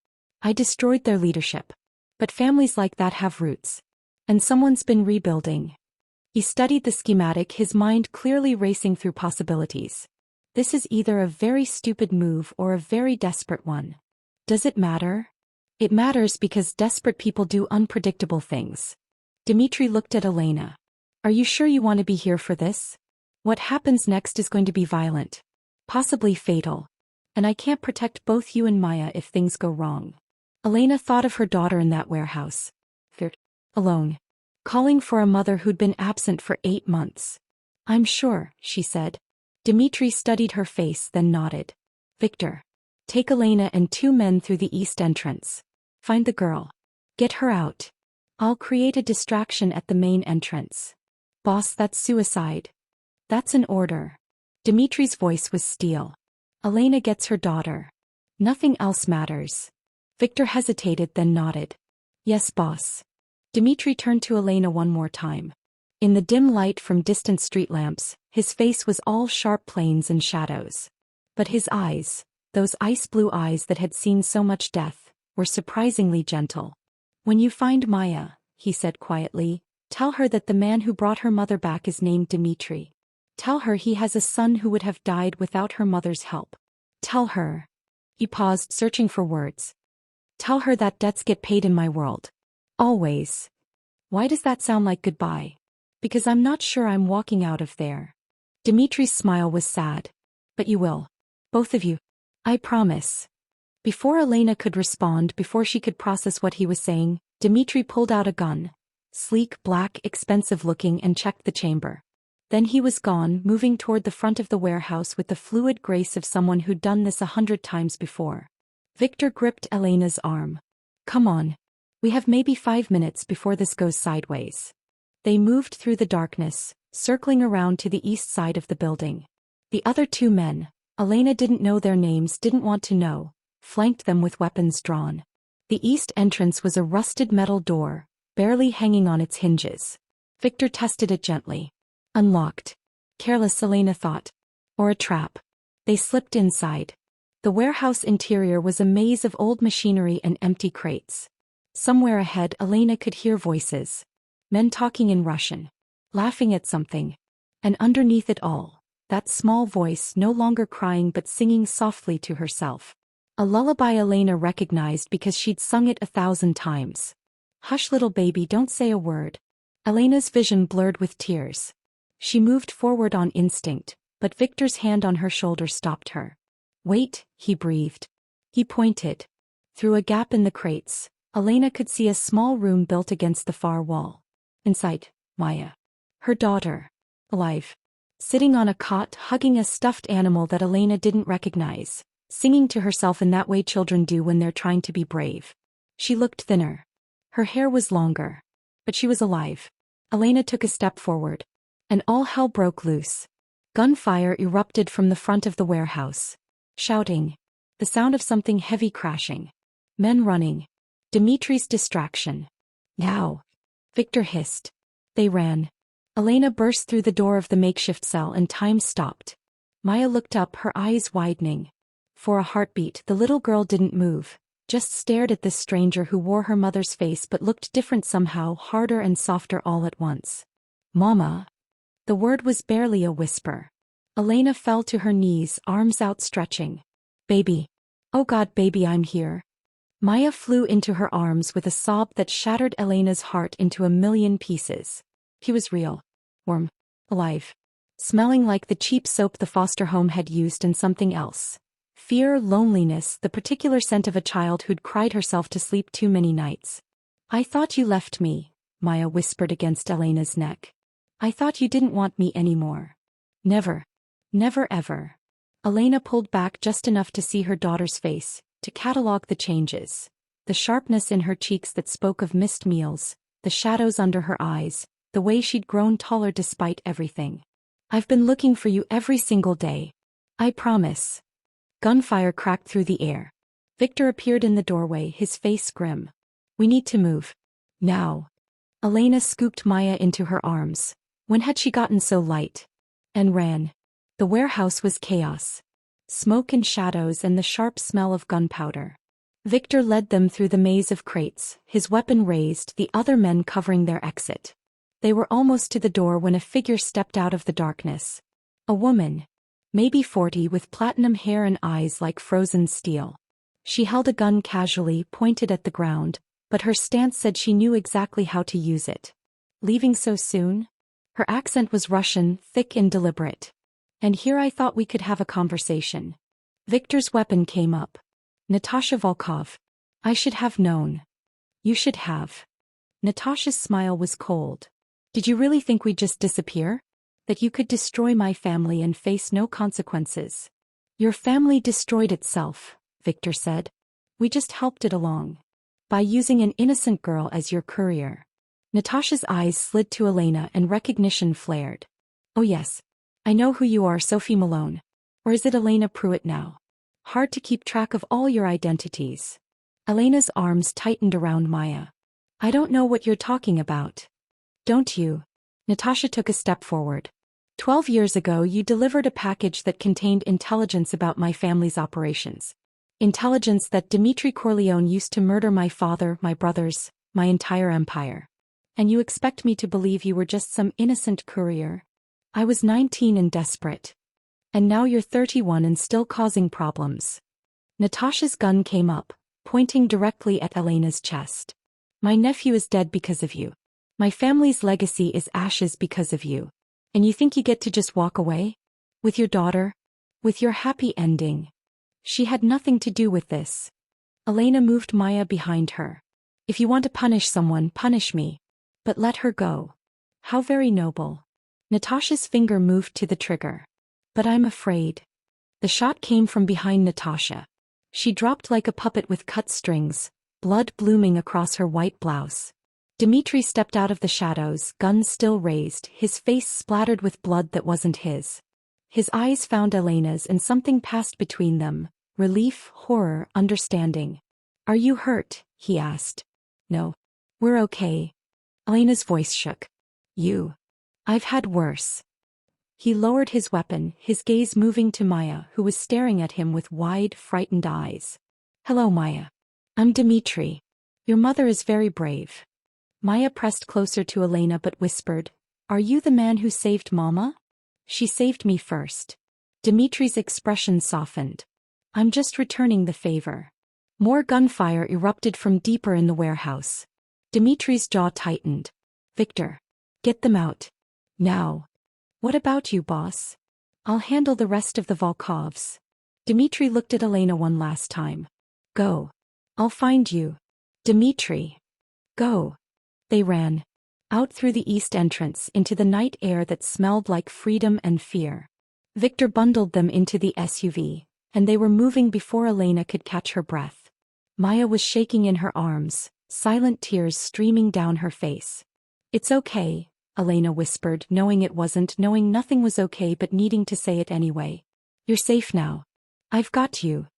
Speaker 1: I destroyed their leadership. But families like that have roots. And someone's been rebuilding. He studied the schematic, his mind clearly racing through possibilities. This is either a very stupid move or a very desperate one. Does it matter? It matters because desperate people do unpredictable things. Dmitri looked at Elena. Are you sure you want to be here for this? What happens next is going to be violent. Possibly fatal. And I can't protect both you and Maya if things go wrong. Elena thought of her daughter in that warehouse. Alone. Calling for a mother who'd been absent for 8 months. I'm sure, she said. Dmitri studied her face, then nodded. Victor. Take Elena and 2 men through the east entrance. Find the girl. Get her out. I'll create a distraction at the main entrance. Boss, that's suicide. That's an order. Dmitri's voice was steel. Elena gets her daughter. Nothing else matters. Victor hesitated, then nodded. Yes, boss. Dmitri turned to Elena one more time. In the dim light from distant street lamps, his face was all sharp planes and shadows. But his eyes, those ice-blue eyes that had seen so much death, were surprisingly gentle. When you find Maya, he said quietly, Tell her that the man who brought her mother back is named Dimitri. Tell her he has a son who would have died without her mother's help. Tell her. He paused, searching for words. Tell her that debts get paid in my world. Always. Why does that sound like goodbye? Because I'm not sure I'm walking out of there. Dimitri's smile was sad. But you will. Both of you. I promise. Before Elena could respond, before she could process what he was saying, Dimitri pulled out a gun. Sleek, black, expensive-looking, and checked the chamber. Then he was gone, moving toward the front of the warehouse with the fluid grace of someone who'd done this 100 times before. Victor gripped Elena's arm. Come on. We have maybe 5 minutes before this goes sideways. They moved through the darkness, circling around to the east side of the building. The other 2 men, Elena didn't know their names, didn't want to know, flanked them with weapons drawn. The east entrance was a rusted metal door, barely hanging on its hinges. Victor tested it gently. Unlocked. Careless, Elena thought. Or a trap. They slipped inside. The warehouse interior was a maze of old machinery and empty crates. Somewhere ahead, Elena could hear voices. Men talking in Russian. Laughing at something. And underneath it all, that small voice no longer crying but singing softly to herself. A lullaby Elena recognized because she'd sung it 1,000 times. Hush, little baby, don't say a word. Elena's vision blurred with tears. She moved forward on instinct, but Victor's hand on her shoulder stopped her. Wait, he breathed. He pointed. Through a gap in the crates, Elena could see a small room built against the far wall. Inside, Maya. Her daughter. Alive. Sitting on a cot, hugging a stuffed animal that Elena didn't recognize, singing to herself in that way children do when they're trying to be brave. She looked thinner. Her hair was longer. But she was alive. Elena took a step forward. And all hell broke loose. Gunfire erupted from the front of the warehouse. Shouting. The sound of something heavy crashing. Men running. Dimitri's distraction. Now. Victor hissed. They ran. Elena burst through the door of the makeshift cell and time stopped. Maya looked up, her eyes widening. For a heartbeat, the little girl didn't move, just stared at this stranger who wore her mother's face but looked different somehow, harder and softer all at once. Mama. The word was barely a whisper. Elena fell to her knees, arms outstretching. Baby. Oh God, baby, I'm here. Maya flew into her arms with a sob that shattered Elena's heart into a million pieces. He was real. Warm. Alive. Smelling like the cheap soap the foster home had used and something else. Fear, loneliness, the particular scent of a child who'd cried herself to sleep too many nights. I thought you left me, Maya whispered against Elena's neck. I thought you didn't want me anymore. Never. Never ever. Elena pulled back just enough to see her daughter's face, to catalog the changes. The sharpness in her cheeks that spoke of missed meals, the shadows under her eyes, the way she'd grown taller despite everything. I've been looking for you every single day. I promise. Gunfire cracked through the air. Victor appeared in the doorway, his face grim. We need to move. Now. Elena scooped Maya into her arms. When had she gotten so light? And ran. The warehouse was chaos. Smoke and shadows and the sharp smell of gunpowder. Victor led them through the maze of crates, his weapon raised, the other men covering their exit. They were almost to the door when a figure stepped out of the darkness. A woman. Maybe 40, with platinum hair and eyes like frozen steel. She held a gun casually, pointed at the ground, but her stance said she knew exactly how to use it. Leaving so soon? Her accent was Russian, thick and deliberate. And here I thought we could have a conversation. Victor's weapon came up. Natasha Volkov. I should have known. You should have. Natasha's smile was cold. Did you really think we'd just disappear? That you could destroy my family and face no consequences? Your family destroyed itself, Victor said. We just helped it along. By using an innocent girl as your courier. Natasha's eyes slid to Elena and recognition flared. Oh yes. I know who you are, Sophie Malone. Or is it Elena Pruitt now? Hard to keep track of all your identities. Elena's arms tightened around Maya. I don't know what you're talking about. Don't you? Natasha took a step forward. 12 years ago you delivered a package that contained intelligence about my family's operations. Intelligence that Dimitri Corleone used to murder my father, my brothers, my entire empire. And you expect me to believe you were just some innocent courier? I was 19 and desperate. And now you're 31 and still causing problems. Natasha's gun came up, pointing directly at Elena's chest. My nephew is dead because of you. My family's legacy is ashes because of you. And you think you get to just walk away? With your daughter? With your happy ending? She had nothing to do with this. Elena moved Maya behind her. If you want to punish someone, punish me. But let her go. How very noble. Natasha's finger moved to the trigger. But I'm afraid. The shot came from behind Natasha. She dropped like a puppet with cut strings, blood blooming across her white blouse. Dmitri stepped out of the shadows, gun still raised, his face splattered with blood that wasn't his. His eyes found Elena's and something passed between them, relief, horror, understanding. Are you hurt? He asked. No. We're okay. Elena's voice shook. You. I've had worse. He lowered his weapon, his gaze moving to Maya, who was staring at him with wide, frightened eyes. Hello, Maya. I'm Dmitri. Your mother is very brave. Maya pressed closer to Elena but whispered, Are you the man who saved Mama? She saved me first. Dmitri's expression softened. I'm just returning the favor. More gunfire erupted from deeper in the warehouse. Dmitri's jaw tightened. Victor. Get them out. Now. What about you, boss? I'll handle the rest of the Volkovs. Dmitri looked at Elena one last time. Go. I'll find you. Dmitri. Go. They ran. Out through the east entrance into the night air that smelled like freedom and fear. Victor bundled them into the SUV, and they were moving before Elena could catch her breath. Maya was shaking in her arms, silent tears streaming down her face. It's okay, Elena whispered, knowing nothing was okay but needing to say it anyway. You're safe now. I've got you.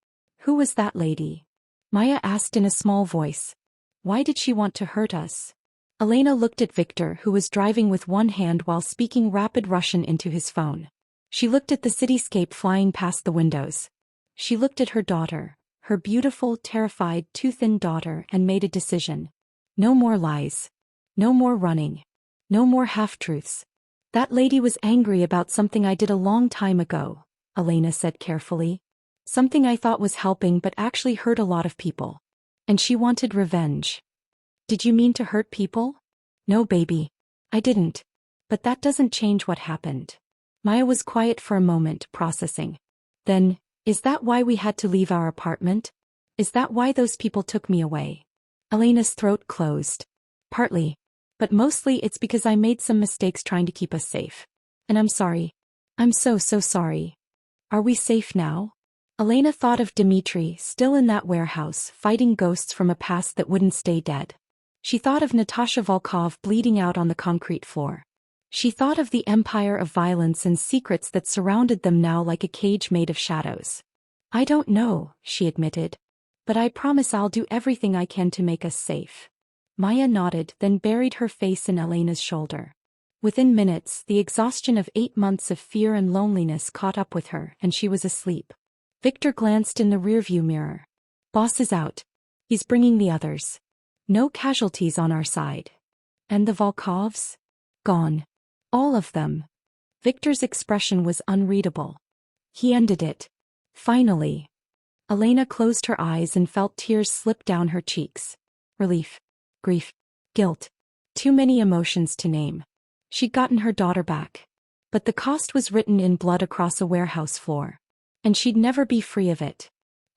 Speaker 1: Who was that lady? Maya asked in a small voice. Why did she want to hurt us? Elena looked at Victor, who was driving with one hand while speaking rapid Russian into his phone. She looked at the cityscape flying past the windows. She looked at her daughter, her beautiful, terrified, too-thin daughter, and made a decision. No more lies. No more running. No more half-truths. That lady was angry about something I did a long time ago, Elena said carefully. Something I thought was helping but actually hurt a lot of people. And she wanted revenge. Did you mean to hurt people? No, baby. I didn't. But that doesn't change what happened. Maya was quiet for a moment, processing. Then, is that why we had to leave our apartment? Is that why those people took me away? Elena's throat closed. Partly. But mostly it's because I made some mistakes trying to keep us safe. And I'm sorry. I'm so sorry. Are we safe now? Elena thought of Dmitri, still in that warehouse, fighting ghosts from a past that wouldn't stay dead. She thought of Natasha Volkov bleeding out on the concrete floor. She thought of the empire of violence and secrets that surrounded them now like a cage made of shadows. I don't know, she admitted. But I promise I'll do everything I can to make us safe. Maya nodded, then buried her face in Elena's shoulder. Within minutes, the exhaustion of 8 months of fear and loneliness caught up with her, and she was asleep. Victor glanced in the rearview mirror. Boss is out. He's bringing the others. No casualties on our side. And the Volkovs? Gone. All of them. Victor's expression was unreadable. He ended it. Finally. Elena closed her eyes and felt tears slip down her cheeks. Relief. Grief. Guilt. Too many emotions to name. She'd gotten her daughter back. But the cost was written in blood across a warehouse floor. And she'd never be free of it.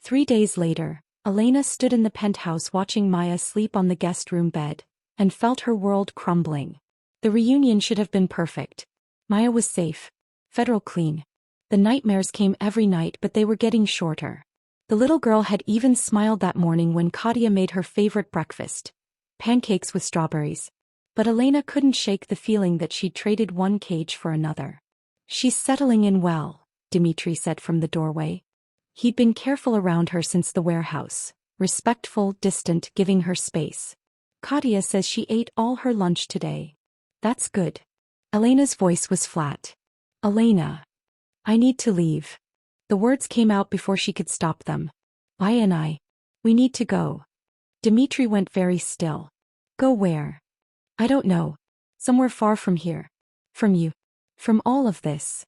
Speaker 1: 3 days later, Elena stood in the penthouse watching Maya sleep on the guest room bed, and felt her world crumbling. The reunion should have been perfect. Maya was safe. Federal clean. The nightmares came every night, but they were getting shorter. The little girl had even smiled that morning when Katya made her favorite breakfast. Pancakes with strawberries. But Elena couldn't shake the feeling that she'd traded one cage for another. She's settling in well, Dmitri said from the doorway. He'd been careful around her since the warehouse, respectful, distant, giving her space. Katya says she ate all her lunch today. That's good. Elena's voice was flat. Elena. I need to leave. The words came out before she could stop them. We need to go. Dmitri went very still. Go where? I don't know. Somewhere far from here. From you. From all of this.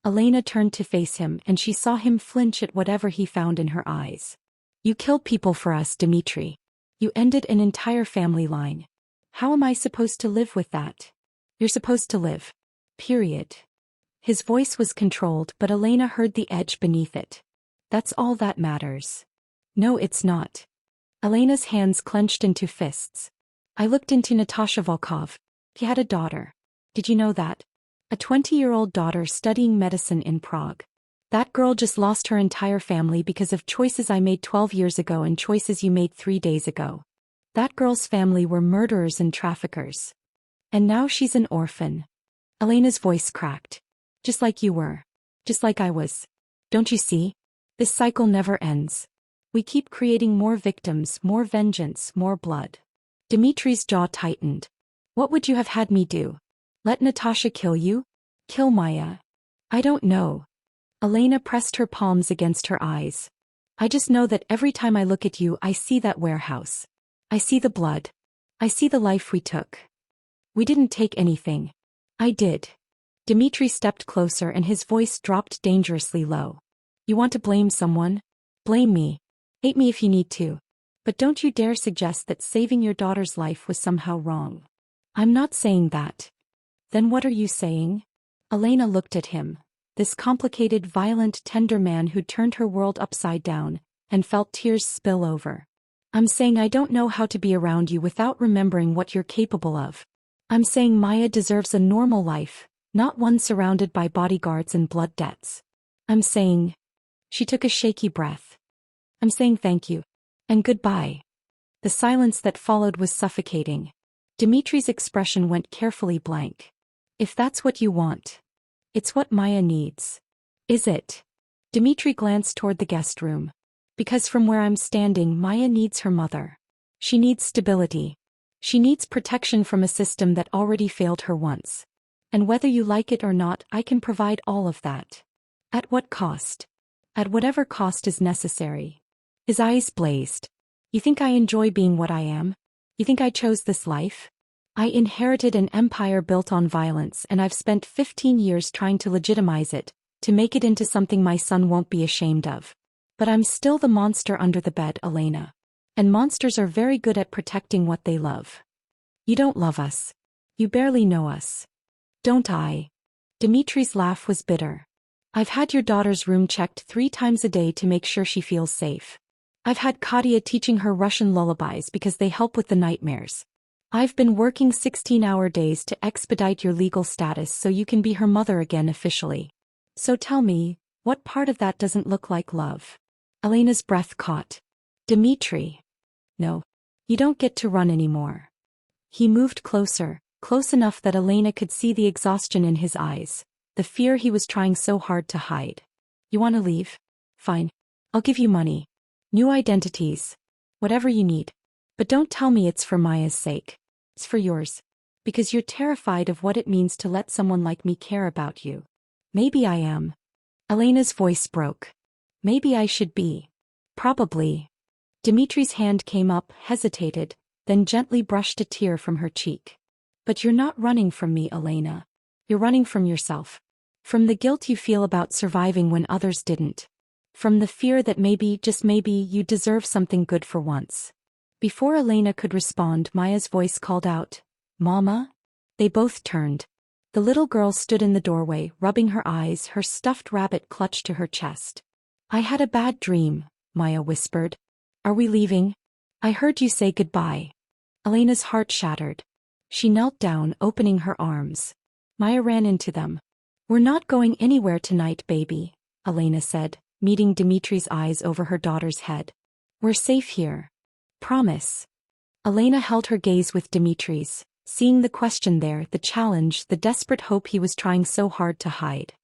Speaker 1: Elena turned to face him and she saw him flinch at whatever he found in her eyes. You killed people for us, Dimitri. You ended an entire family line. How am I supposed to live with that? You're supposed to live. Period. His voice was controlled, but Elena heard the edge beneath it. That's all that matters. No, it's not. Elena's hands clenched into fists. I looked into Natasha Volkov. He had a daughter. Did you know that? A 20-year-old daughter studying medicine in Prague. That girl just lost her entire family because of choices I made 12 years ago and choices you made 3 days ago. That girl's family were murderers and traffickers. And now she's an orphan. Elena's voice cracked. Just like you were. Just like I was. Don't you see? This cycle never ends. We keep creating more victims, more vengeance, more blood. Dimitri's jaw tightened. What would you have had me do? Let Natasha kill you? Kill Maya? I don't know. Elena pressed her palms against her eyes. I just know that every time I look at you I see that warehouse. I see the blood. I see the life we took. We didn't take anything. I did. Dimitri stepped closer and his voice dropped dangerously low. You want to blame someone? Blame me. Hate me if you need to. But don't you dare suggest that saving your daughter's life was somehow wrong. I'm not saying that. Then what are you saying? Elena looked at him. This complicated, violent, tender man who turned her world upside down, and felt tears spill over. I'm saying I don't know how to be around you without remembering what you're capable of. I'm saying Maya deserves a normal life, not one surrounded by bodyguards and blood debts. I'm saying... She took a shaky breath. I'm saying thank you. And goodbye. The silence that followed was suffocating. Dimitri's expression went carefully blank. If that's what you want. It's what Maya needs. Is it? Dimitri glanced toward the guest room. Because from where I'm standing, Maya needs her mother. She needs stability. She needs protection from a system that already failed her once. And whether you like it or not, I can provide all of that. At what cost? At whatever cost is necessary. His eyes blazed. You think I enjoy being what I am? You think I chose this life? I inherited an empire built on violence and I've spent 15 years trying to legitimize it, to make it into something my son won't be ashamed of. But I'm still the monster under the bed, Elena. And monsters are very good at protecting what they love. You don't love us. You barely know us. Don't I? Dimitri's laugh was bitter. I've had your daughter's room checked 3 times a day to make sure she feels safe. I've had Katia teaching her Russian lullabies because they help with the nightmares. I've been working 16-hour days to expedite your legal status so you can be her mother again officially. So tell me, what part of that doesn't look like love? Elena's breath caught. Dimitri. No. You don't get to run anymore. He moved closer, close enough that Elena could see the exhaustion in his eyes, the fear he was trying so hard to hide. You want to leave? Fine. I'll give you money. New identities. Whatever you need. But don't tell me it's for Maya's sake. It's for yours. Because you're terrified of what it means to let someone like me care about you. Maybe I am. Elena's voice broke. Maybe I should be. Probably. Dimitri's hand came up, hesitated, then gently brushed a tear from her cheek. But you're not running from me, Elena. You're running from yourself. From the guilt you feel about surviving when others didn't. From the fear that maybe, just maybe, you deserve something good for once. Before Elena could respond, Maya's voice called out, Mama? They both turned. The little girl stood in the doorway, rubbing her eyes, her stuffed rabbit clutched to her chest. I had a bad dream, Maya whispered. Are we leaving? I heard you say goodbye. Elena's heart shattered. She knelt down, opening her arms. Maya ran into them. We're not going anywhere tonight, baby, Elena said, meeting Dimitri's eyes over her daughter's head. We're safe here. Promise. Elena held her gaze with Dimitri's, seeing the question there, the challenge, the desperate hope he was trying so hard to hide.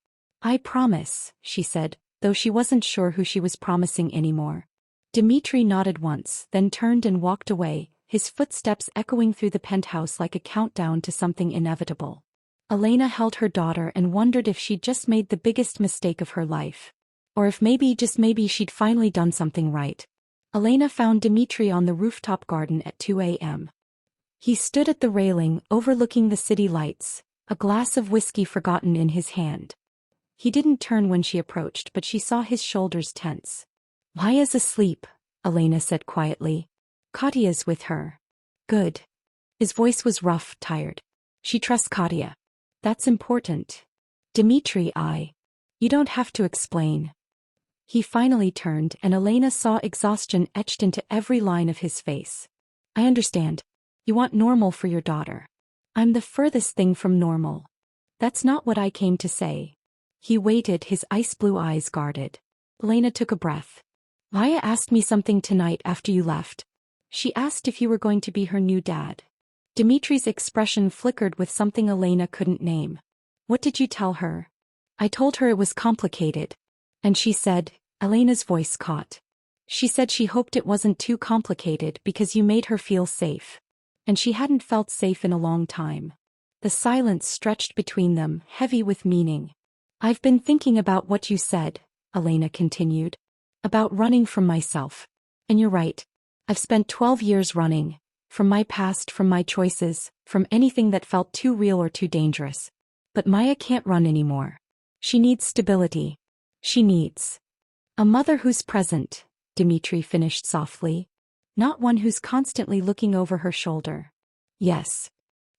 Speaker 1: I promise, she said, though she wasn't sure who she was promising anymore. Dimitri nodded once, then turned and walked away, his footsteps echoing through the penthouse like a countdown to something inevitable. Elena held her daughter and wondered if she'd just made the biggest mistake of her life. Or if maybe, just maybe, she'd finally done something right. Elena found Dimitri on the rooftop garden at 2 a.m. He stood at the railing, overlooking the city lights, a glass of whiskey forgotten in his hand. He didn't turn when she approached, but she saw his shoulders tense. Maya's asleep, Elena said quietly. Katya's with her. Good. His voice was rough, tired. She trusts Katya. That's important. Dimitri, You don't have to explain. He finally turned, and Elena saw exhaustion etched into every line of his face. I understand. You want normal for your daughter. I'm the furthest thing from normal. That's not what I came to say. He waited, his ice-blue eyes guarded. Elena took a breath. Maya asked me something tonight after you left. She asked if you were going to be her new dad. Dimitri's expression flickered with something Elena couldn't name. What did you tell her? I told her it was complicated. And she said, Elena's voice caught. She said she hoped it wasn't too complicated because you made her feel safe. And she hadn't felt safe in a long time. The silence stretched between them, heavy with meaning. I've been thinking about what you said, Elena continued. About running from myself. And you're right. I've spent 12 years running. From my past, from my choices, from anything that felt too real or too dangerous. But Maya can't run anymore. She needs stability. She needs a mother who's present, Dimitri finished softly. Not one who's constantly looking over her shoulder. Yes.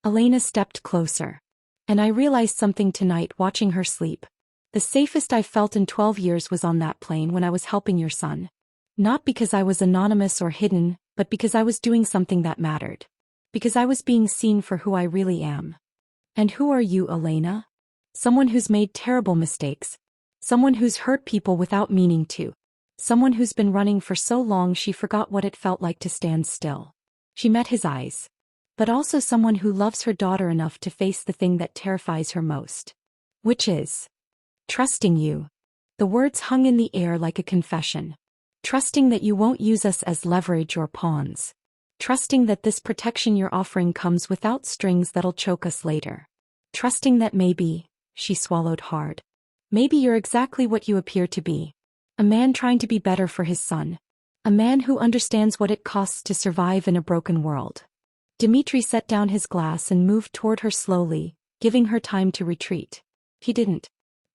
Speaker 1: Elena stepped closer. And I realized something tonight watching her sleep. The safest I felt in 12 years was on that plane when I was helping your son. Not because I was anonymous or hidden, but because I was doing something that mattered. Because I was being seen for who I really am. And who are you, Elena? Someone who's made terrible mistakes. Someone who's hurt people without meaning to. Someone who's been running for so long she forgot what it felt like to stand still. She met his eyes. But also someone who loves her daughter enough to face the thing that terrifies her most. Which is trusting you. The words hung in the air like a confession. Trusting that you won't use us as leverage or pawns. Trusting that this protection you're offering comes without strings that'll choke us later. Trusting that maybe, she swallowed hard. Maybe you're exactly what you appear to be. A man trying to be better for his son. A man who understands what it costs to survive in a broken world. Dimitri set down his glass and moved toward her slowly, giving her time to retreat. He didn't.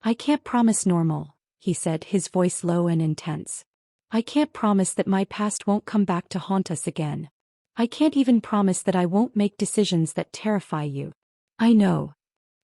Speaker 1: I can't promise normal, he said, his voice low and intense. I can't promise that my past won't come back to haunt us again. I can't even promise that I won't make decisions that terrify you. I know.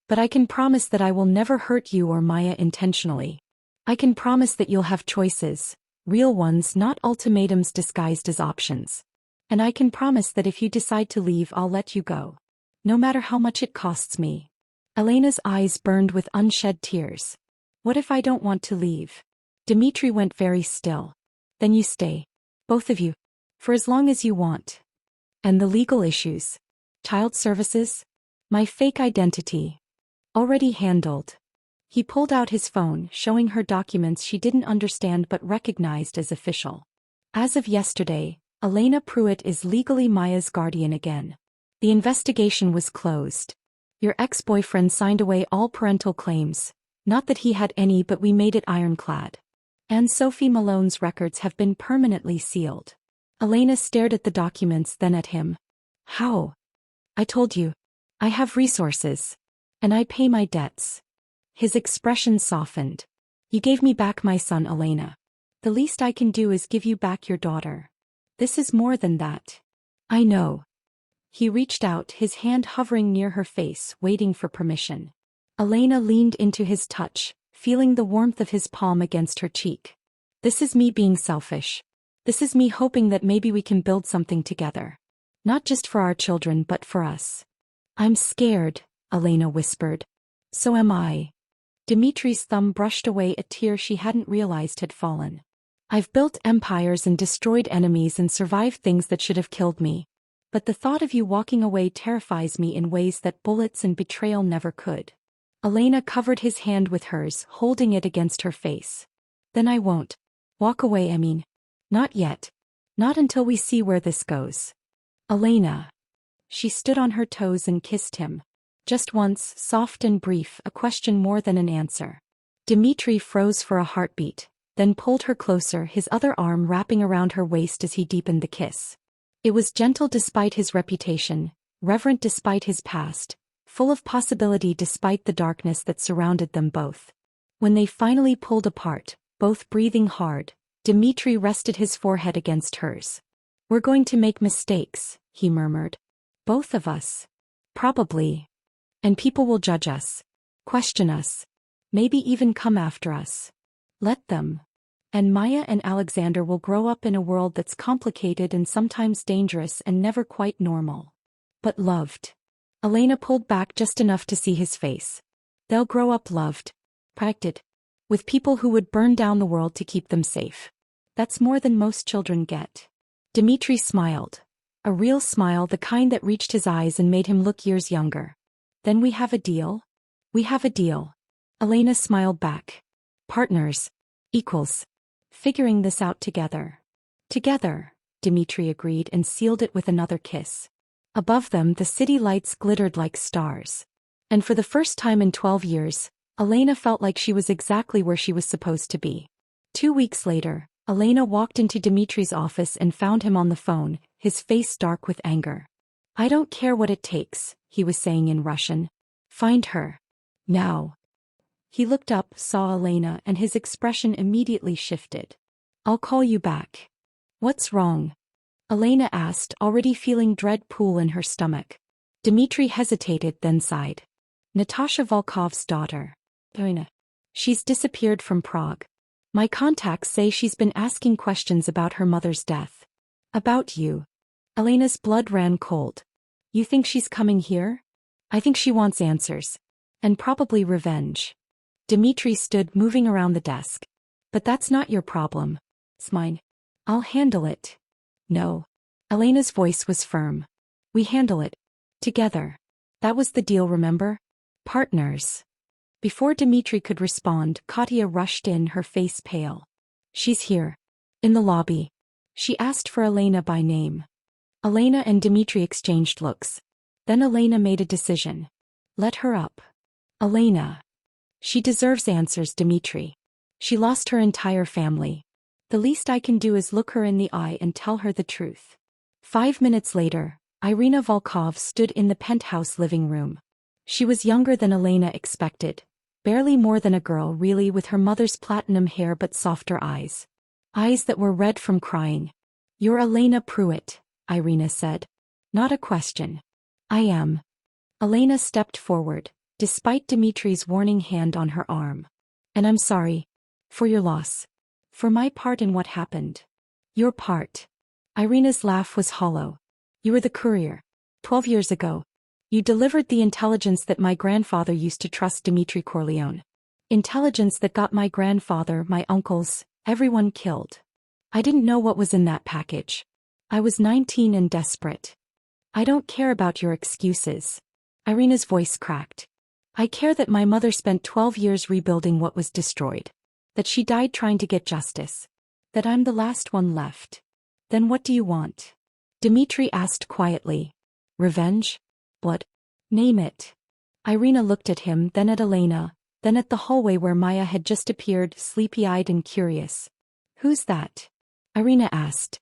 Speaker 1: But I can promise that I will never hurt you or Maya intentionally. I can promise that you'll have choices, real ones, not ultimatums disguised as options. And I can promise that if you decide to leave, I'll let you go. No matter how much it costs me. Elena's eyes burned with unshed tears. What if I don't want to leave? Dimitri went very still. Then you stay. Both of you. For as long as you want. And the legal issues. Child services? My fake identity. Already handled. He pulled out his phone, showing her documents she didn't understand but recognized as official. As of yesterday, Elena Pruitt is legally Maya's guardian again. The investigation was closed. Your ex-boyfriend signed away all parental claims. Not that he had any, but we made it ironclad. And Sophie Malone's records have been permanently sealed. Elena stared at the documents, then at him. How? I told you. I have resources. And I pay my debts. His expression softened. You gave me back my son, Elena. The least I can do is give you back your daughter. This is more than that. I know. He reached out, his hand hovering near her face, waiting for permission. Elena leaned into his touch, feeling the warmth of his palm against her cheek. This is me being selfish. This is me hoping that maybe we can build something together. Not just for our children, but for us. I'm scared, Elena whispered. So am I. Dimitri's thumb brushed away a tear she hadn't realized had fallen. I've built empires and destroyed enemies and survived things that should have killed me. But the thought of you walking away terrifies me in ways that bullets and betrayal never could. Elena covered his hand with hers, holding it against her face. Then I won't. Walk away, I mean. Not yet. Not until we see where this goes. Elena. She stood on her toes and kissed him. Just once, soft and brief, a question more than an answer. Dimitri froze for a heartbeat, then pulled her closer, his other arm wrapping around her waist as he deepened the kiss. It was gentle despite his reputation, reverent despite his past, full of possibility despite the darkness that surrounded them both. When they finally pulled apart, both breathing hard, Dmitri rested his forehead against hers. "We're going to make mistakes," he murmured. "Both of us. Probably. And people will judge us, question us, maybe even come after us. Let them. And Maya and Alexander will grow up in a world that's complicated and sometimes dangerous and never quite normal. But loved." Elena pulled back just enough to see his face. "They'll grow up loved. Protected. With people who would burn down the world to keep them safe. That's more than most children get." Dmitri smiled. A real smile, the kind that reached his eyes and made him look years younger. "Then we have a deal?" "We have a deal." Elena smiled back. "Partners. Equals. Figuring this out together." "Together," Dmitri agreed and sealed it with another kiss. Above them the city lights glittered like stars. And for the first time in 12 years, Elena felt like she was exactly where she was supposed to be. 2 weeks later, Elena walked into Dmitri's office and found him on the phone, his face dark with anger. "I don't care what it takes," he was saying in Russian. "Find her. Now." He looked up, saw Elena, and his expression immediately shifted. "I'll call you back." "What's wrong?" Elena asked, already feeling dread pool in her stomach. Dmitri hesitated, then sighed. "Natasha Volkov's daughter. Elena. She's disappeared from Prague. My contacts say she's been asking questions about her mother's death. About you." Elena's blood ran cold. "You think she's coming here?" "I think she wants answers. And probably revenge." Dmitri stood, moving around the desk. "But that's not your problem. It's mine. I'll handle it." "No." Elena's voice was firm. "We handle it. Together. That was the deal, remember? Partners." Before Dmitri could respond, Katya rushed in, her face pale. "She's here. In the lobby." She asked for Elena by name. Elena and Dmitri exchanged looks. Then Elena made a decision. "Let her up." "Elena. She deserves answers, Dmitri. She lost her entire family. The least I can do is look her in the eye and tell her the truth." 5 minutes later, Irina Volkov stood in the penthouse living room. She was younger than Elena expected, barely more than a girl really, with her mother's platinum hair but softer eyes. Eyes that were red from crying. "You're Elena Pruitt," Irina said. "Not a question." "I am." Elena stepped forward, despite Dmitri's warning hand on her arm. "And I'm sorry. For your loss. For my part in what happened." "Your part." Irina's laugh was hollow. "You were the courier. 12 years ago. You delivered the intelligence that my grandfather used to trust Dmitri Corleone. Intelligence that got my grandfather, my uncles, everyone killed. I didn't know what was in that package. I was 19 and desperate. I don't care about your excuses." Irina's voice cracked. "I care that my mother spent 12 years rebuilding what was destroyed. That she died trying to get justice. That I'm the last one left." "Then what do you want?" Dmitri asked quietly. "Revenge? Blood? Name it." Irina looked at him, then at Elena, then at the hallway where Maya had just appeared, sleepy-eyed and curious. "Who's that?" Irina asked.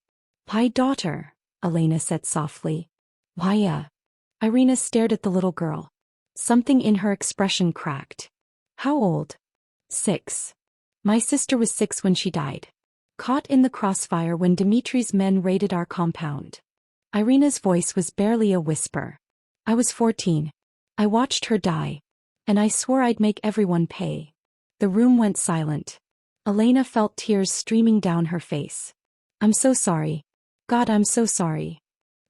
Speaker 1: "My daughter," Elena said softly. "Maya." Irina stared at the little girl. Something in her expression cracked. "How old?" 6. My sister was 6 when she died. Caught in the crossfire when Dmitri's men raided our compound." Irina's voice was barely a whisper. "I was 14. I watched her die. And I swore I'd make everyone pay." The room went silent. Elena felt tears streaming down her face. "I'm so sorry. God, I'm so sorry."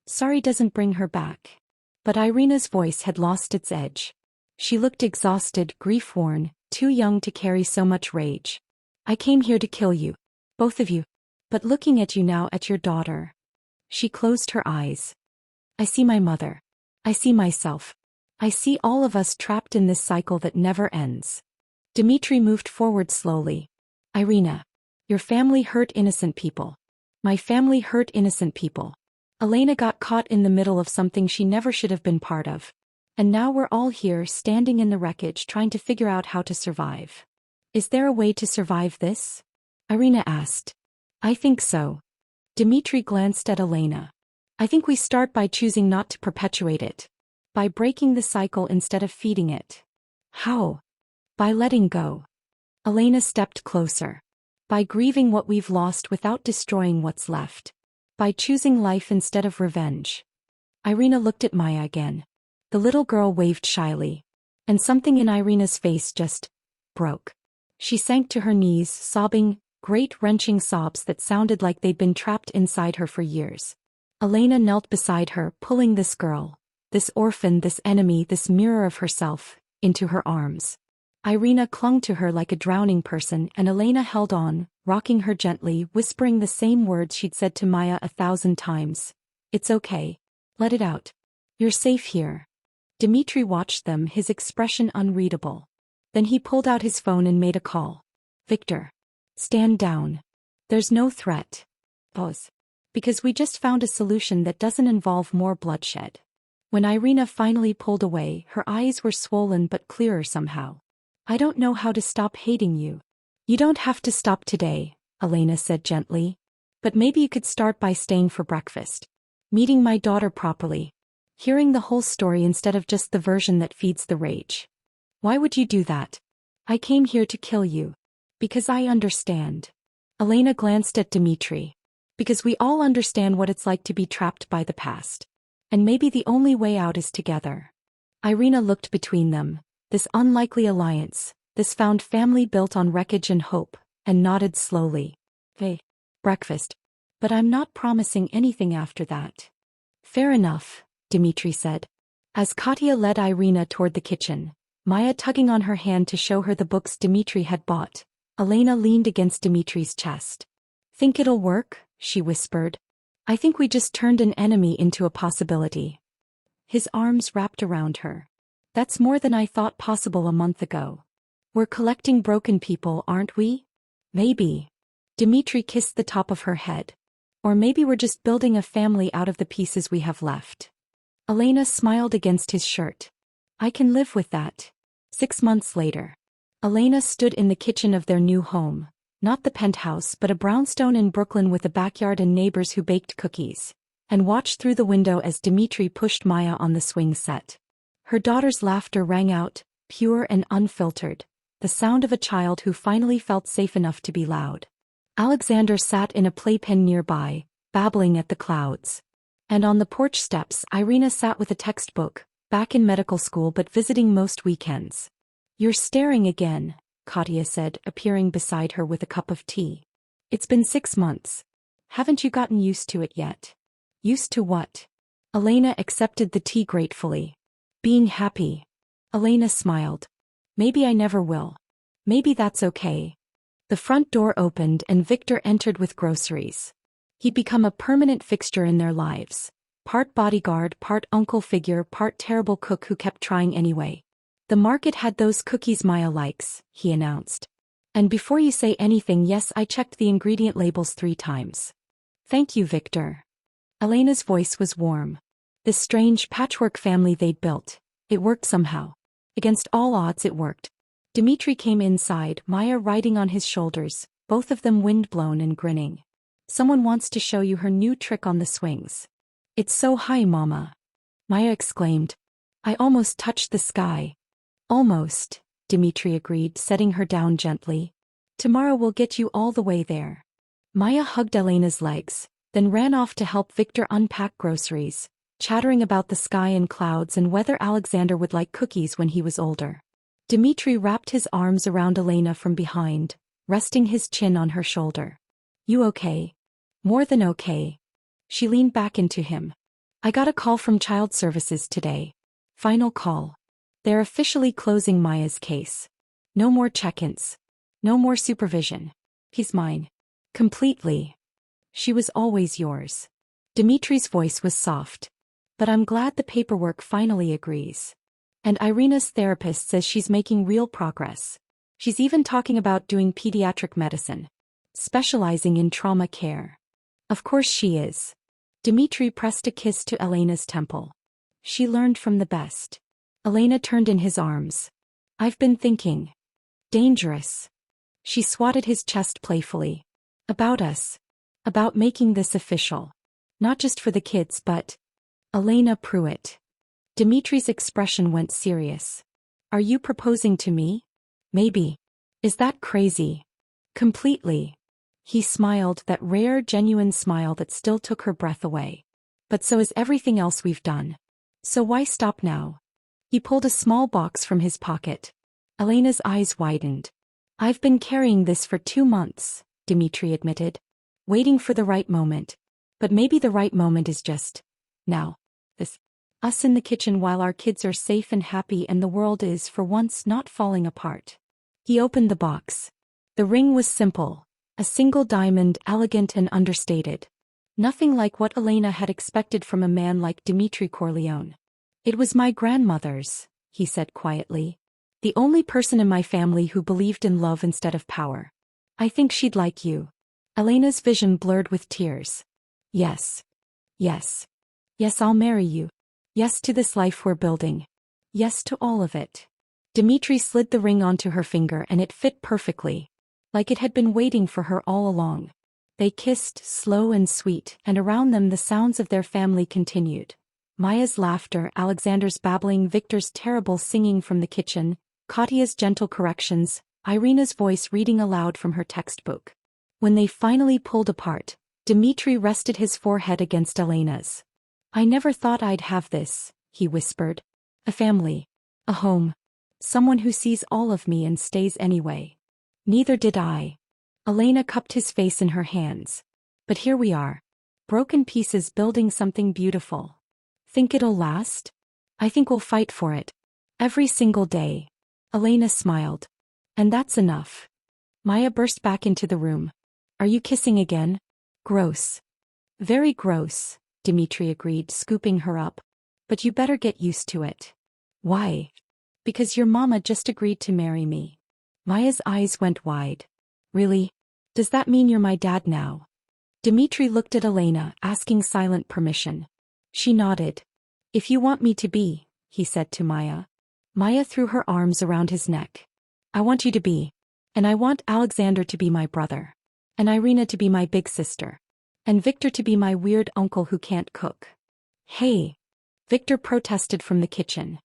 Speaker 1: Sorry doesn't bring her back. But Irina's voice had lost its edge. She looked exhausted, grief-worn, too young to carry so much rage. "I came here to kill you. Both of you. But looking at you now, at your daughter." She closed her eyes. "I see my mother. I see myself. I see all of us trapped in this cycle that never ends." Dmitri moved forward slowly. "Irina. Your family hurt innocent people. My family hurt innocent people. Elena got caught in the middle of something she never should have been part of. And now we're all here, standing in the wreckage, trying to figure out how to survive. Is there a way to survive this?" Irina asked. "I think so." Dmitri glanced at Elena. I think we start by choosing not to perpetuate it. By breaking the cycle instead of feeding it. How? By letting go. Elena stepped closer. By grieving what we've lost without destroying what's left. By choosing life instead of revenge. Irina looked at Maya again. The little girl waved shyly. And something in Irina's face just broke. She sank to her knees, sobbing, great wrenching sobs that sounded like they'd been trapped inside her for years. Elena knelt beside her, pulling this girl, this orphan, this enemy, this mirror of herself, into her arms. Irina clung to her like a drowning person, and Elena held on, rocking her gently, whispering the same words she'd said to Maya 1,000 times. It's okay. Let it out. You're safe here. Dmitri watched them, his expression unreadable. Then he pulled out his phone and made a call. Victor. Stand down. There's no threat. Pause. Because we just found a solution that doesn't involve more bloodshed. When Irina finally pulled away, her eyes were swollen but clearer somehow. I don't know how to stop hating you. You don't have to stop today, Elena said gently. But maybe you could start by staying for breakfast. Meeting my daughter properly. Hearing the whole story instead of just the version that feeds the rage. Why would you do that? I came here to kill you. Because I understand. Elena glanced at Dmitri. Because we all understand what it's like to be trapped by the past. And maybe the only way out is together. Irina looked between them, this unlikely alliance, this found family built on wreckage and hope, and nodded slowly. Hey, breakfast. But I'm not promising anything after that. Fair enough, Dmitri said. As Katya led Irina toward the kitchen, Maya tugging on her hand to show her the books Dmitri had bought, Elena leaned against Dmitri's chest. Think it'll work? She whispered. I think we just turned an enemy into a possibility. His arms wrapped around her. That's more than I thought possible a month ago. We're collecting broken people, aren't we? Maybe. Dmitri kissed the top of her head. Or maybe we're just building a family out of the pieces we have left. Elena smiled against his shirt. I can live with that. 6 months later. Elena stood in the kitchen of their new home. Not the penthouse but a brownstone in Brooklyn with a backyard and neighbors who baked cookies, and watched through the window as Dmitri pushed Maya on the swing set. Her daughter's laughter rang out, pure and unfiltered, the sound of a child who finally felt safe enough to be loud. Alexander sat in a playpen nearby, babbling at the clouds. And on the porch steps, Irina sat with a textbook, back in medical school but visiting most weekends. You're staring again, Katya said, appearing beside her with a cup of tea. It's been 6 months. Haven't you gotten used to it yet? Used to what? Elena accepted the tea gratefully. Being happy. Elena smiled. Maybe I never will. Maybe that's okay. The front door opened and Victor entered with groceries. He'd become a permanent fixture in their lives. Part bodyguard, part uncle figure, part terrible cook who kept trying anyway. The market had those cookies Maya likes, he announced. And before you say anything, yes, I checked the ingredient labels 3 times. Thank you, Victor. Elena's voice was warm. This strange patchwork family they'd built. It worked somehow. Against all odds it worked. Dmitri came inside, Maya riding on his shoulders, both of them windblown and grinning. Someone wants to show you her new trick on the swings. It's so high, Mama. Maya exclaimed. I almost touched the sky. Almost, Dmitri agreed, setting her down gently. Tomorrow we'll get you all the way there. Maya hugged Elena's legs, then ran off to help Victor unpack groceries, chattering about the sky and clouds and whether Alexander would like cookies when he was older. Dmitri wrapped his arms around Elena from behind, resting his chin on her shoulder. You okay? More than okay. She leaned back into him. I got a call from Child Services today. Final call. They're officially closing Maya's case. No more check-ins. No more supervision. He's mine. Completely. She was always yours. Dmitri's voice was soft. But I'm glad the paperwork finally agrees. And Irina's therapist says she's making real progress. She's even talking about doing pediatric medicine. Specializing in trauma care. Of course she is. Dmitri pressed a kiss to Elena's temple. She learned from the best. Elena turned in his arms. I've been thinking. Dangerous. She swatted his chest playfully. About us. About making this official. Not just for the kids but... Elena Pruitt. Dimitri's expression went serious. Are you proposing to me? Maybe. Is that crazy? Completely. He smiled, that rare, genuine smile that still took her breath away. But so is everything else we've done. So why stop now? He pulled a small box from his pocket. Elena's eyes widened. I've been carrying this for 2 months, Dimitri admitted. Waiting for the right moment. But maybe the right moment is just... now. This. Us in the kitchen while our kids are safe and happy and the world is, for once, not falling apart. He opened the box. The ring was simple. A single diamond, elegant and understated. Nothing like what Elena had expected from a man like Dimitri Corleone. It was my grandmother's, he said quietly. The only person in my family who believed in love instead of power. I think she'd like you. Elena's vision blurred with tears. Yes. Yes. Yes, I'll marry you. Yes to this life we're building. Yes to all of it. Dimitri slid the ring onto her finger and it fit perfectly. Like it had been waiting for her all along. They kissed, slow and sweet, and around them the sounds of their family continued. Maya's laughter, Alexander's babbling, Victor's terrible singing from the kitchen, Katya's gentle corrections, Irina's voice reading aloud from her textbook. When they finally pulled apart, Dimitri rested his forehead against Elena's. I never thought I'd have this, he whispered. A family. A home. Someone who sees all of me and stays anyway. Neither did I. Elena cupped his face in her hands. But here we are. Broken pieces building something beautiful. Think it'll last? I think we'll fight for it. Every single day. Elena smiled. And that's enough. Maya burst back into the room. Are you kissing again? Gross. Very gross, Dimitri agreed, scooping her up. But you better get used to it. Why? Because your mama just agreed to marry me. Maya's eyes went wide. Really? Does that mean you're my dad now? Dimitri looked at Elena, asking silent permission. She nodded. If you want me to be, he said to Maya. Maya threw her arms around his neck. I want you to be. And I want Alexander to be my brother. And Irina to be my big sister. And Victor to be my weird uncle who can't cook. Hey! Victor protested from the kitchen.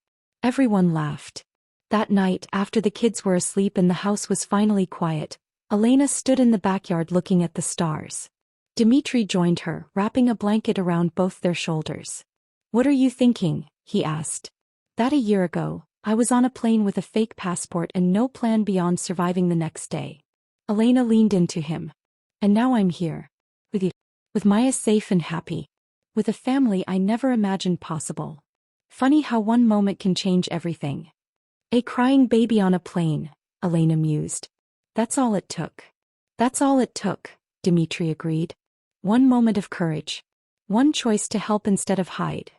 Speaker 1: Everyone laughed. That night, after the kids were asleep and the house was finally quiet, Elena stood in the backyard looking at the stars. Dimitri joined her, wrapping a blanket around both their shoulders. What are you thinking? He asked. That a year ago, I was on a plane with a fake passport and no plan beyond surviving the next day. Elena leaned into him. And now I'm here. With you. With Maya safe and happy. With a family I never imagined possible. Funny how one moment can change everything. A crying baby on a plane, Elena mused. That's all it took. That's all it took, Dimitri agreed. One moment of courage. One choice to help instead of hide.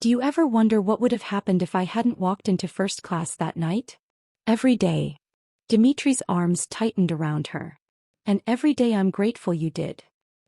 Speaker 1: Do you ever wonder what would have happened if I hadn't walked into first class that night? Every day. Dimitri's arms tightened around her. And every day I'm grateful you did.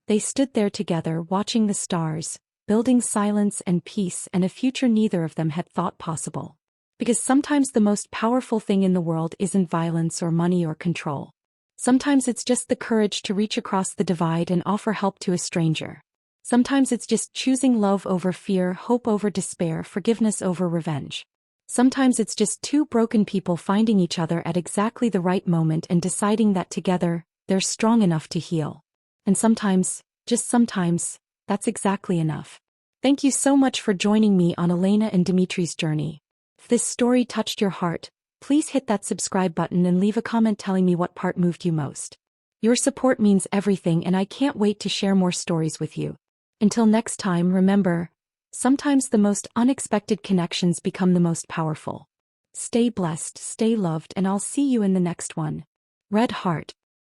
Speaker 1: They stood there together watching the stars, building silence and peace and a future neither of them had thought possible. Because sometimes the most powerful thing in the world isn't violence or money or control. Sometimes it's just the courage to reach across the divide and offer help to a stranger. Sometimes it's just choosing love over fear, hope over despair, forgiveness over revenge. Sometimes it's just two broken people finding each other at exactly the right moment and deciding that together, they're strong enough to heal. And sometimes, just sometimes, that's exactly enough. Thank you so much for joining me on Elena and Dimitri's journey. If this story touched your heart, please hit that subscribe button and leave a comment telling me what part moved you most. Your support means everything and I can't wait to share more stories with you. Until next time, remember, sometimes the most unexpected connections become the most powerful. Stay blessed, stay loved, and I'll see you in the next one. Red Heart.